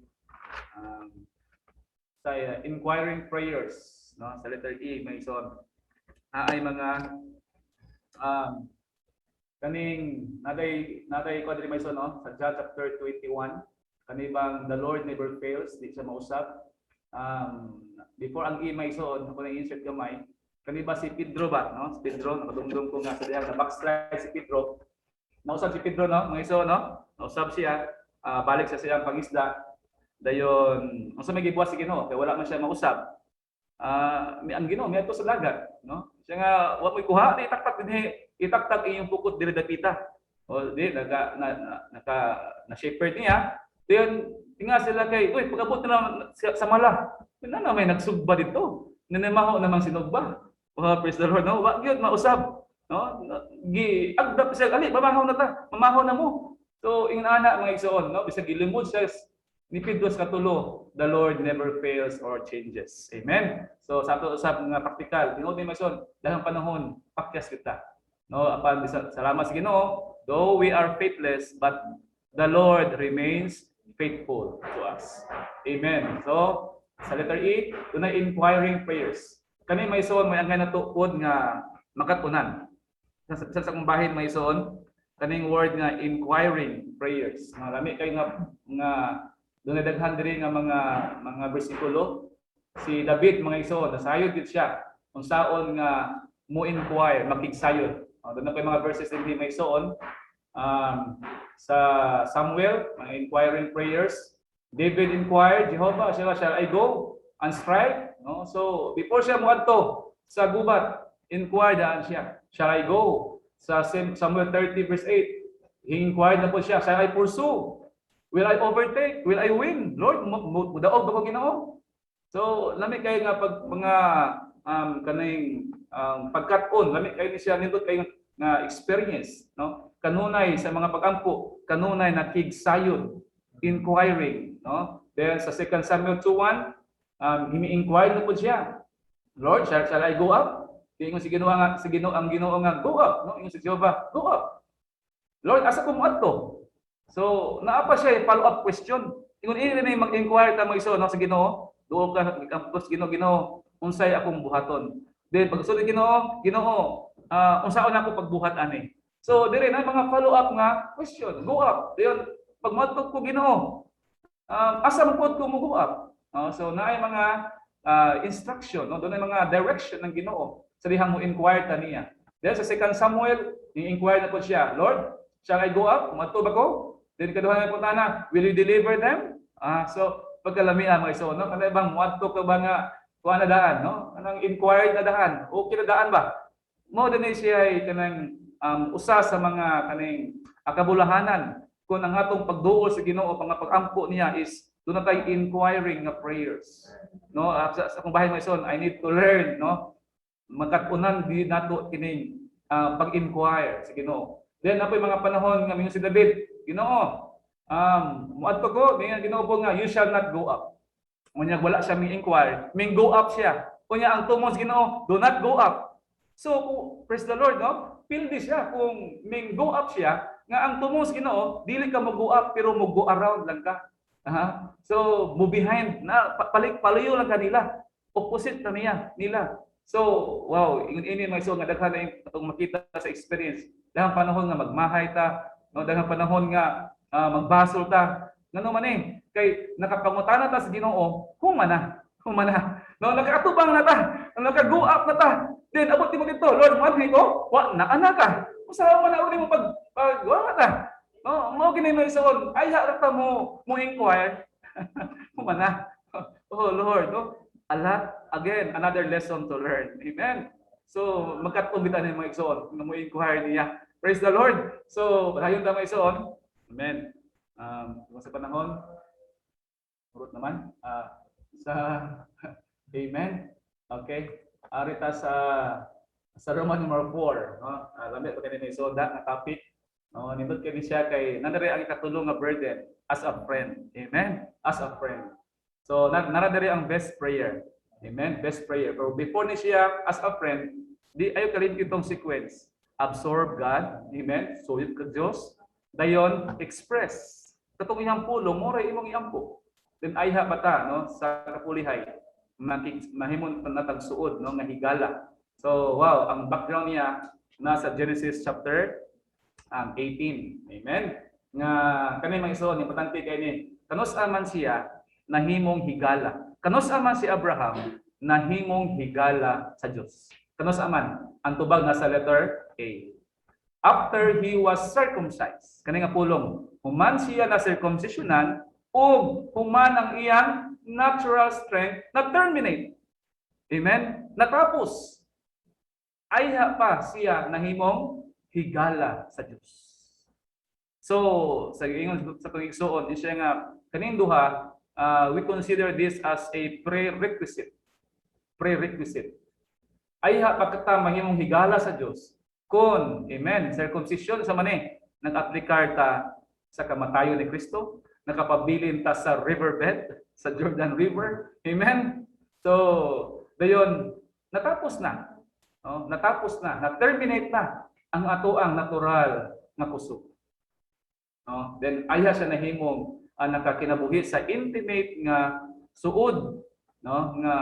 Sa inquiring prayers, no? Sa letter E may isuon. Ay mga kaning naday ko diri may isuon, no? Sa John chapter 21, kanibang the Lord never fails, di siya mausap. Before ang E may isuon, ako na insert gamay. Kaniba si Pedro ba, no? Si Pedro, nakadumdum ko nga sa diyan, na backslide si Pedro. Nausap si Pedro, no? Mga iso, no? Nausap siya, balik sa siyang pangisda. Dayon, ang sa may gibuhat si Ginoo, kaya wala man siya mausap. Ang Ginoo, may ato sa dagat, no? Siya nga, wa mo'y kuha, di itaktak iyong pukot diri dapita. O di na shepherd niya. Dayon, tinga sila kay, uy, pag-abot na sa mala. Na may nagsugba dito. Nanemaho namang sinugba. Praise the Lord, no? Wa gyud mausab, no? Giagdap siya ali, mamahaw na ta. Mamahaw na mo. So ingon ana mga igsoon, no? Bisag gilimod siya ni Pedro sa katulo, the Lord never fails or changes. Amen. So sa ato usab nga praktikal, tingod ni mason, dahang panahon pakyas kita. No, apan salamat sa Ginoo, though we are faithless, but the Lord remains faithful to us. Amen. So sa letter E, dunay inquiring prayers. Kani may ison may angay natuod nga makatunan. Sa akong bahin may ison kaning word nga inquiring prayers. Marami kay nga dunay daghan diri nga mga bersikulo. Si David mga ison nasayod gid siya unsaon nga mo inquire, makigsayon. Doon na kay mga verses din may ison. Sa Samuel, mga inquiring prayers. David inquired, Jehovah, shall I go and strike? No? So, before siya muadto sa gubat, inquired siya, shall I go? Sa Samuel 30 verse 8, he inquired na po siya, shall I pursue? Will I overtake? Will I win? Lord, mudaog ba ko Ginoo? So, lami kayo nga pag mga kaning pagkat-on, lami kayo ni siya nindot kayo nga experience, no? Kanunay sa mga pagampo, kanunay na kigsayon, inquiring, no? Then sa 2 Samuel 2:1, himi-inquire na po siya. Lord, shall I go up? Ingon si Ginoo nga, ang Ginoo nga, go up, no? Ingon si Jehovah, go up. Lord, asa ko moadto? So, naa pa siya follow-up question. Ingon ini na mag-inquire ta mo iso no sa Ginoo. Duol ka sa Ginoo, unsay akong buhaton. Then pagsulod Ginoo, unsaon ako pagbuhat ani? So, dire na mga follow-up nga question. Go up. Dayon pag matud ko Ginoo, asa man pud ko mo go up? So naay mga instruction, no? Doon ay mga direction ng Ginoo sa dihang mo inquire ta niya. Then sa 2 Samuel, ni-inquire na po siya, Lord, shall I go up? Matud ba ko? Then kaduha na po tana, will you deliver them? So pagkalamian mo iso, no? Kanay bang muadto ka ba nga kuha na daan, no? Anang inquired na daan? Okay na daan ba? Mo din siya ay kanang usa sa mga kaning kabulahanan kung ang atong pagduol sa Ginoo pang pagampo niya is doon na tayo inquiring na prayers, no? Sa akong bahay mo ison, I need to learn, no? Magkatunan di nato kining pag-inquire sa Ginoo. Then apoy mga panahon nga mingon si David, Ginoo, muadto ko, mingon Ginoo po nga, you shall not go up. Unya wala siya mi-inquire, ming go up siya. Unya ang tumos Ginoo, do not go up. So praise the Lord, no? Pildi siya kung ming go up siya, nga ang tumos Ginoo, dili ka mo go up pero mo go around lang ka. So mo behind na palayo lang kanila. Opposite na nila. So wow, ini may so nga daghan na atong makita sa experience. Daghang panahon nga magmahay ta, no, daghang panahon nga magbasol ta. Ngano man kay nakapangutana ta sa Ginoo, humana. No, nakaatubang na ta, naka-go up na ta. Then abot mo dito, Lord, manhi ko, wa na ka. Usaha man na uli mo wa ta. No, mo gini may ison, ay harap ta mo inquire. Humana. Oh Lord, no. Again, another lesson to learn. Amen. So magkatong-bitan ng mga igsoon nga mo inquire niya. Praise the Lord. So dayon ta mga igsoon. Amen. Sa panahon urot naman sa Amen. Okay. Arita sa Roman number 4, no? Lamit pa kani ni Soda nga topic. No, nindot kani siya kay nanare ang ikatulong nga burden as a friend. Amen. As a friend. So naradiri ang best prayer. Amen. Best prayer. Pero before ni siya as a friend, di ayo kalimti itong sequence. Absorb God. Amen. Suyod ka Dios. Dayon express. Katong iyang pulong mo ray imong iampo. Then ayha bata no sa kapulihay. Mahimon panatagsuod no nga higala. So wow, ang background niya nasa Genesis chapter 18. Amen. Nga kani mga igsoon importante kay ni kanos man siya nahimong higala. Kanos man si Abraham nahimong higala sa Dios. Kanos man ang tubag nasa letter A. After he was circumcised. Kani nga pulong, human siya na circumcisionan ug human ang iyang natural strength na terminate. Amen. Natapos ayha pa siya nahimong higala sa Dios. So sa ingon sa pag-igsoon siya nga kaning duha we consider this as a prerequisite. Prerequisite. Ayha pagkata mahimong higala sa Dios. Kun amen circumcision sa mani nag-aplikar ta sa kamatayon ni Kristo, nakapabilin ta sa riverbed sa Jordan River. Amen. So dayon natapos na. No? Natapos na, na-terminate na ang atoang natural nga kusog. No? Then ayha siya nahimong nakakinabuhi sa intimate nga suod, no? Nga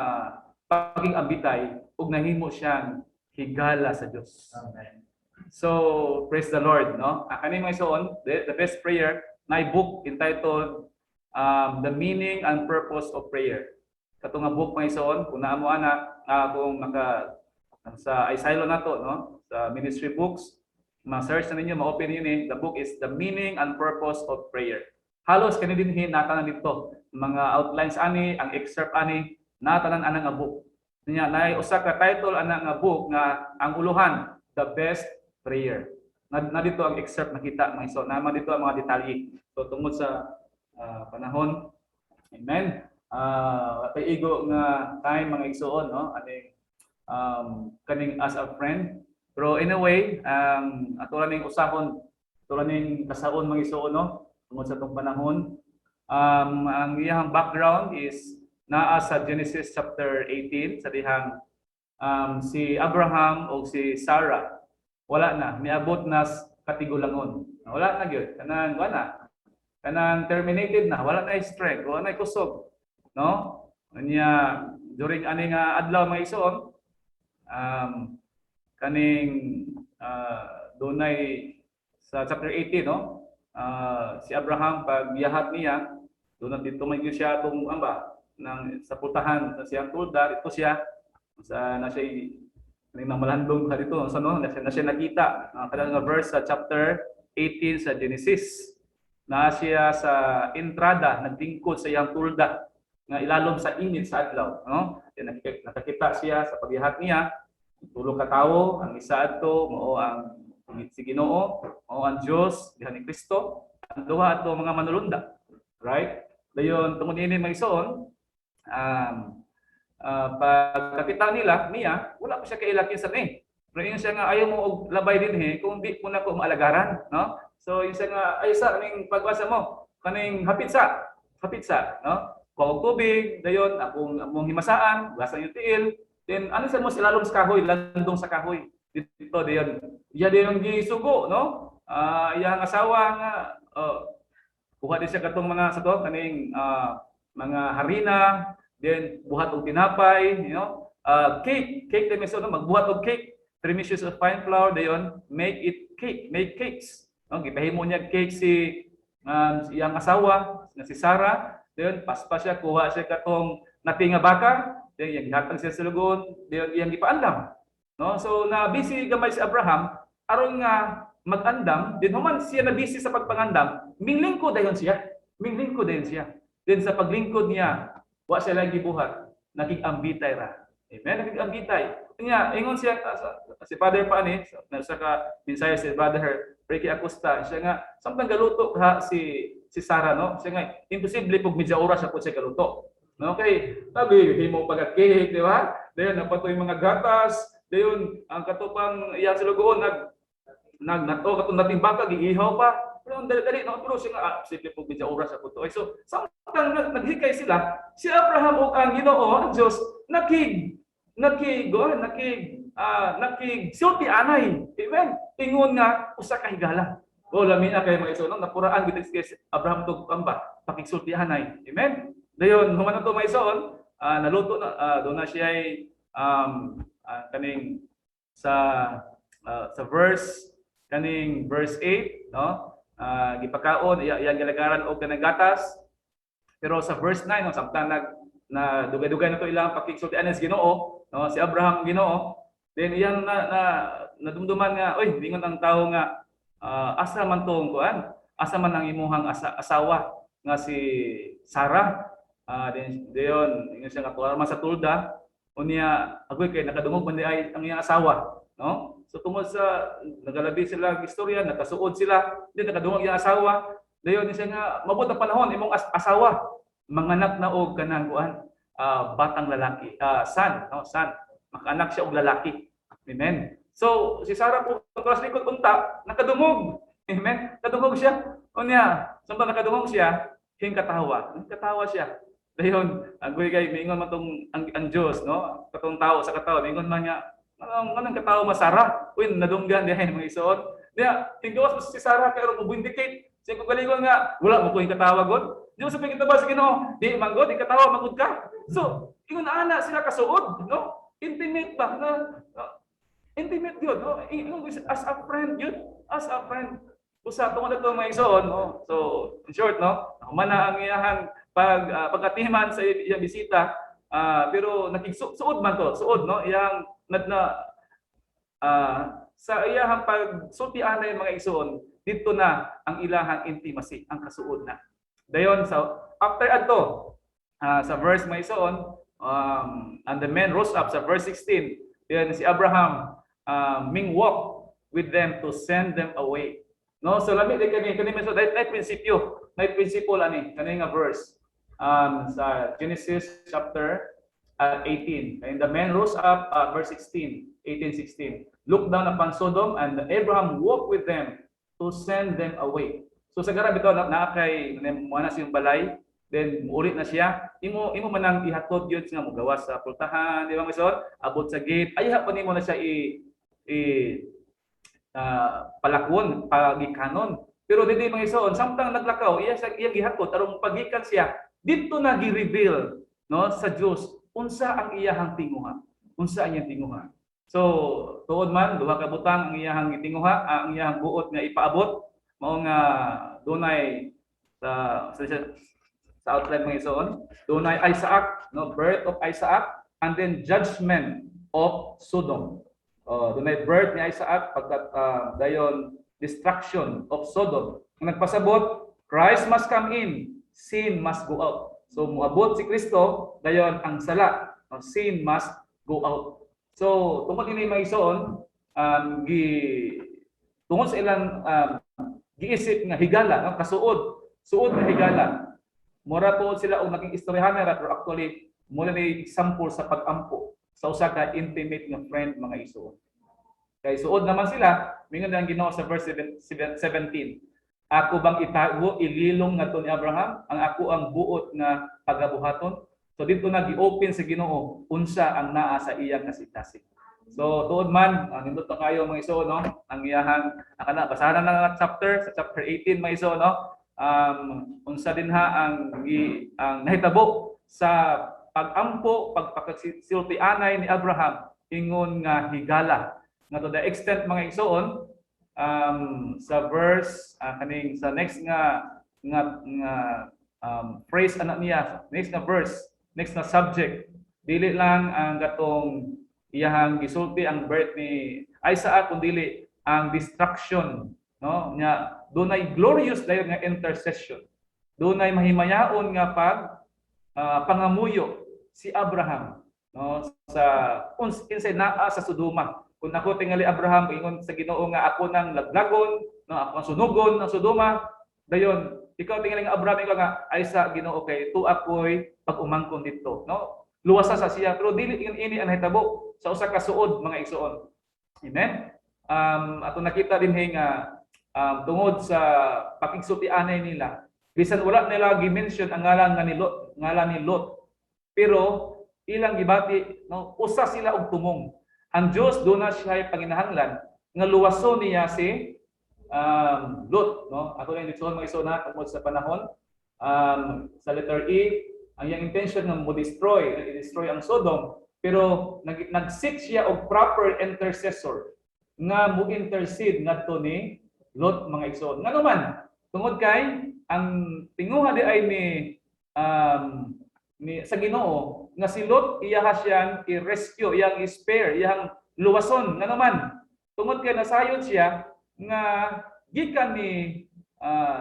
paging ambitay ug nahimo siyang higala sa Dios. Amen. So praise the Lord, no? Kani mga igsoon, the best prayer na book entitled The Meaning and Purpose of Prayer. Kato nga book mga igsoon, kung naa mo ana kung maka sa Isilo nato no sa ministry books ma-search na ninyo ma-open niyo ni the book is The Meaning and Purpose of Prayer. Halos kani dinhi natanan dito mga outlines ani ang excerpt ani natanan ana nga book. Niya naay usa ka title ana nga book nga ang uluhan The Best Prayer. Na dito ang excerpt nakita mga iso naman dito ang mga detalye. So tungod sa panahon amen. Paigo nga time mga igsoon no ani kaning as a friend. Pero in a way, atulan ning usahon, atulan ning kasaon mga igsoon no, tungod sa tong panahon. Ang iyang background is naa sa Genesis chapter 18 sa dihang si Abraham o si Sarah wala na niabot na katigulangon. Wala na gyud kanang wala. Kanang terminated na, wala na strength, wala na kusog, no? Anya during ani nga adlaw mga igsoon kaning dunay sa chapter 18 no si Abraham pag biyahat niya doon dito may siya tong amba nang sa putahan sa siyang tulda ito siya sa na siya nang malandong ka dito sa no na siya nakita kada nga verse sa chapter 18 sa Genesis na siya sa entrada nagtingkod sa iyang tulda nga ilalom sa init sa adlaw no nakakita siya sa pagbiyahat niya tulo ka tawo ang isa adto mao ang si Ginoo mao ang Dios diha ni Kristo ang duha adto mga manulunda right dayon tungod ini mga igsoon pagkakita nila niya wala pa siya kailaki sa ni pero yun siya nga ayaw mo og labay dinhi kung di mo na ko maalagaran no so yun siya nga ay sa kaning pagwasa mo kaning hapitsa no kuha og tubig dayon akong himasaan gasa yung tiil. Then ano sa mo silalom sa kahoy, landong sa kahoy. Dito diyon. Iya yung gisugo, no? Iyang asawa nga kuha din siya katong mga sa to kaning mga harina, then buhat og tinapay, you know? Cake na meso no magbuhat og cake. 3 measures of fine flour dayon, make cakes. No, gipahimo niya cake si iyang asawa nga si Sarah. Dayon paspas siya kuha siya katong natinga baka. Then yang gihatag siya sa lugon, yang gipaandam. No? So na busy gamay si Abraham aron nga mag-andam, din human siya na busy sa pagpangandam, minglingkod dayon siya. Then sa paglingkod niya, wa siya lang gibuhat, nakig-ambitay ra. Amen, nakig-ambitay. niya ingon siya si Father pa ni sa ka minsaya si Brother Ricky Acosta siya nga samtang galuto ha si Sarah no siya nga imposible pug medya oras sa siya galuto no kay sabi himo pagka-cake di ba dayon napatoy mga gatas dayon ang katupang iya sa lugoon nato katong dating baka giihaw pa pero ang dali no pero siya nga simple pug medya oras sa kuto so samtang naghikay sila si Abraham ug ang Ginoo ang Dios nakigsulti anay. Amen. Ingon nga usa ka higala. O lami na kay mga isunon napuraan gid si Abraham tug kamba pakigsulti anay. Amen. Dayon human ato mga isuon naluto na do na siya kaning sa verse 8 no gipakaon iyang gilagaran og kanang gatas pero sa verse 9 no samtang na dugay-dugay na to ilang pakigsultian sa Ginoo no si Abraham Ginoo then iyang nadumduman nga oy ingon ang tawo nga asa man tong kuan asa man ang imuhang asawa nga si Sarah dayon ingon siya nga tuwa man sa tulda unya agoy kay nakadungog man di ay ang iyang asawa no so tungod sa nagalabi sila istorya nakasuod sila then nakadungog iyang asawa dayon siya nga mabot ang panahon imong asawa manganak na og kanang kuan batang lalaki son makaanak siya og lalaki amen so si Sarah po pagkas likod unta nakadungog amen kadungog siya unya samtang nakadungog siya katawa siya dayon agoy kay mingon man tong ang Dios no katong tawo sa katawo mingon man niya anong katawo masara uy nadunggan dihay mga isuon diya tinggawas si Sarah kay ro mubindicate siya ko galingon nga wala mo ko yung katawa god di mo sabihin kita ba sa Ginoo di man god ikatawa magud ka so ingon ana sila kasuod no intimate ba na intimate yun no as a friend yun as a friend usa tungod ato mga isuon no so in short no humana ang iyahang pagatiman sa iyang bisita pero nakigsuod man to suod no iyang sa iyahang pagsultian na mga isuon dito na ang ilahang intimacy ang kasuod na dayon so after adto sa verse may isuon and the men rose up sa verse 16 then si Abraham ming walk with them to send them away no so lami di kani so dahil prinsipyo ani kani nga verse sa Genesis chapter 18 and the men rose up verse 18:16 look down upon Sodom and Abraham walked with them to send them away so sa garab ito naakay muna siyang balay then muulit na siya imo manang ihatod yun nga mogawas sa pultahan di ba misod abot sa gate ayaha pa nimo na siya palakwon pagikanon pero dili mga isuon samtang naglakaw iyang gihatod aron pagikan siya dito na gi-reveal no sa Dios unsa ang iyahang tinguha so tuod man duha ka butang ang iyahang gitinguha ang iyahang buot nga ipaabot mao nga dunay sa outline mga isuon dunay Isaac no birth of Isaac and then judgment of Sodom dunay birth ni Isaac pagkat dayon destruction of Sodom ang nagpasabot Christ must come in sin must go out so moabot si Kristo dayon ang sala sin must go out so tungod ini mga isuon tungod sa ilang giisip nga higala no suod nga higala mura po sila og naging istoryahan pero actually mula ni example sa pag-ampo sa usa ka intimate nga friend mga isuon kay suod naman sila mingon ang Ginoo sa verse 17 ako bang itago ililong ngadto ni Abraham ang ako ang buot nga pagabuhaton so dito na gi-open sa Ginoo unsa ang naa sa iyang kasing-kasing so tuod man nindot na kayo mga isuon no ang iyahang kana basahan na chapter sa chapter 18 mga isuon no unsa din ha ang nahitabo sa pag-ampo pagpakasiltianay ni Abraham ingon nga higala nga to the extent mga isuon sa verse kaning sa next nga phrase anak niya next na verse next na subject dili lang ang gatong iyahang gisulti ang birth ni Isaac kundi ang destruction no nya dunay glorious dayon nga intercession dunay mahimayaon nga pangamuyo si Abraham no sa inside naa sa Sodoma. Kung ako tingali Abraham ingon sa Ginoo nga ako nang laglagon, no ako ang sunugon ng Sodoma, dayon ikaw tingali nga Abraham ikaw nga ay sa Ginoo kay tu ako'y pag-umangkon dito, no? Luwasa sa siya pero dili ini ang hitabo sa usa ka suod mga igsoon. Amen. Ato nakita din nga tungod sa pakigsultianay nila, bisan wala nila gi-mention ang ngalan ni Lot, pero ilang gibati no usa sila og tumong. Ang Dios do na siya panginahanglan nga luwason niya si Lot, no? Ato lang dito mga isuna tungod sa panahon sa letter E, ang iyang intention nga mo-destroy ang Sodom, pero nag-seek siya og proper intercessor nga mo-intercede ngadto ni Lot mga igsoon. Nga naman tungod kay ang tinguha di ay ni sa Ginoo nga si Lot iyaha siyang i-rescue, iyang i-spare, iyang luwason. Nga naman tungod kay nasayon siya nga gikan ni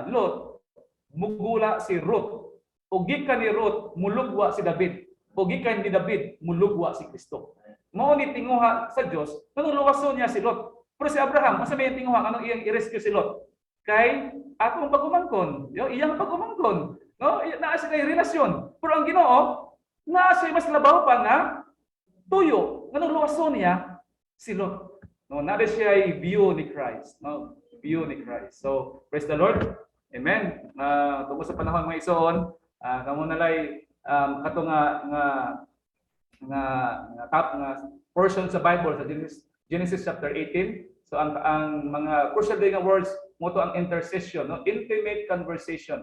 Lot mugula si Ruth, o gikan ni Ruth mulugwa si David, o gikan ni David mulugwa si Kristo. Mao ni tinguha sa Dios nga luwason niya si Lot. Pero si Abraham, asa may tinguha anong iyang i-rescue si Lot? Kay akong pag-umangkon, iyang pag-umangkon, no? Naa siya kay relasyon. Pero ang Ginoo, naa siya mas labaw pa nga tuyo nga luwason niya si Lot. No, naa siya ay view ni Christ, no? View ni Christ. So, praise the Lord. Amen. Tungkol sa panahon mga igsoon, kamo nalay kato nga portion sa Bible sa Genesis chapter 18. So ang mga crucial day nga words mo to ang intercession, no? Intimate conversation.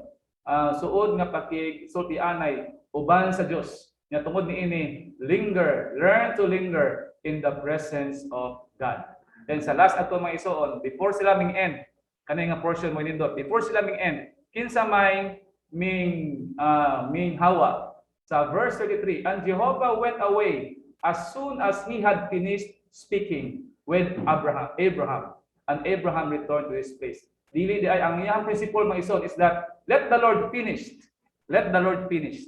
Suod nga pakigsultianay uban sa Dios. Nga tungod niini, learn to linger in the presence of God. Then sa last ato mga igsoon, before sila ming end, kanay nga portion mo nindot, before sila ming end, kinsa may ming hawa. Sa verse 33, and Jehovah went away as soon as he had finished speaking with Abraham, and Abraham returned to his place. Dili di ay ang iyang principle mga ison is that let the Lord finish. Let the Lord finish.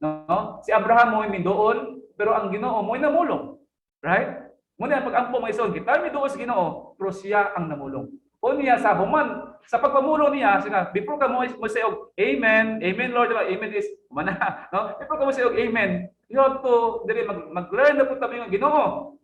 No? Si Abraham mo mindoon, pero ang Ginoo mo namulong. Right? Muna pag-ampo mga ison, kita mi doon sa Ginoo, pero siya ang namulong. O niya sa human, sa pagpamulong niya, before ka mo say amen, amen Lord, amen is mana, no? Before ka mo say amen, you have to dili mag-learn na pud tabi nga Ginoo.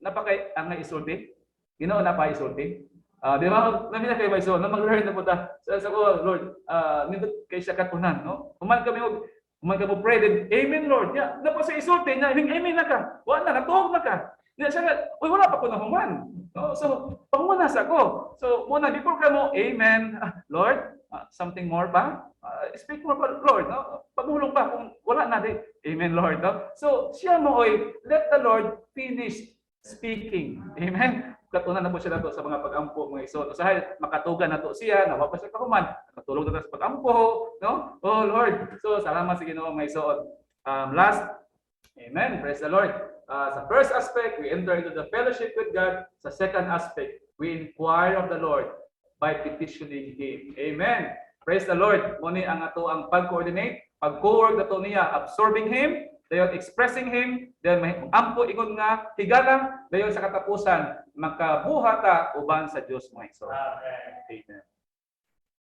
Napakay ang isulti. Ginoo na pa isulti. Di ba? Namin na kay Baiso, na mag-learn na po ta. Sa ko, Lord, nindot kay siya katunan, no? Human ka mo pray din, amen Lord. Ya, na po sa isulti niya, amen na ka. Wala na, natuog na ka. Diya siya, wala pa ko na human. No? So, panguna sa ko. So, muna, before ka mo, amen, Lord, something more ba? Speak more pa, Lord. No? Pagulong pa, kung wala na, amen, Lord. No? So, siya mo, let the Lord finish speaking. Amen? Katunan na po siya nato sa mga pag-ampo, mga iso. Usahay, makatugan na to siya, nawa pa siya kahuman, nakatulog na sa pag-ampo, no? Oh, Lord. So, salamat sa Ginoo, mga iso. Last, amen, praise the Lord. Sa first aspect, we enter into the fellowship with God. Sa second aspect, we inquire of the Lord by petitioning Him. Amen. Praise the Lord. Muni ang ato ang pag-coordinate, pag-co-work na to niya, absorbing Him, dayon expressing Him, dayon may ampo ingon nga higala, dayon sa katapusan, makabuhata uban sa Diyos mga igsoon. Amen.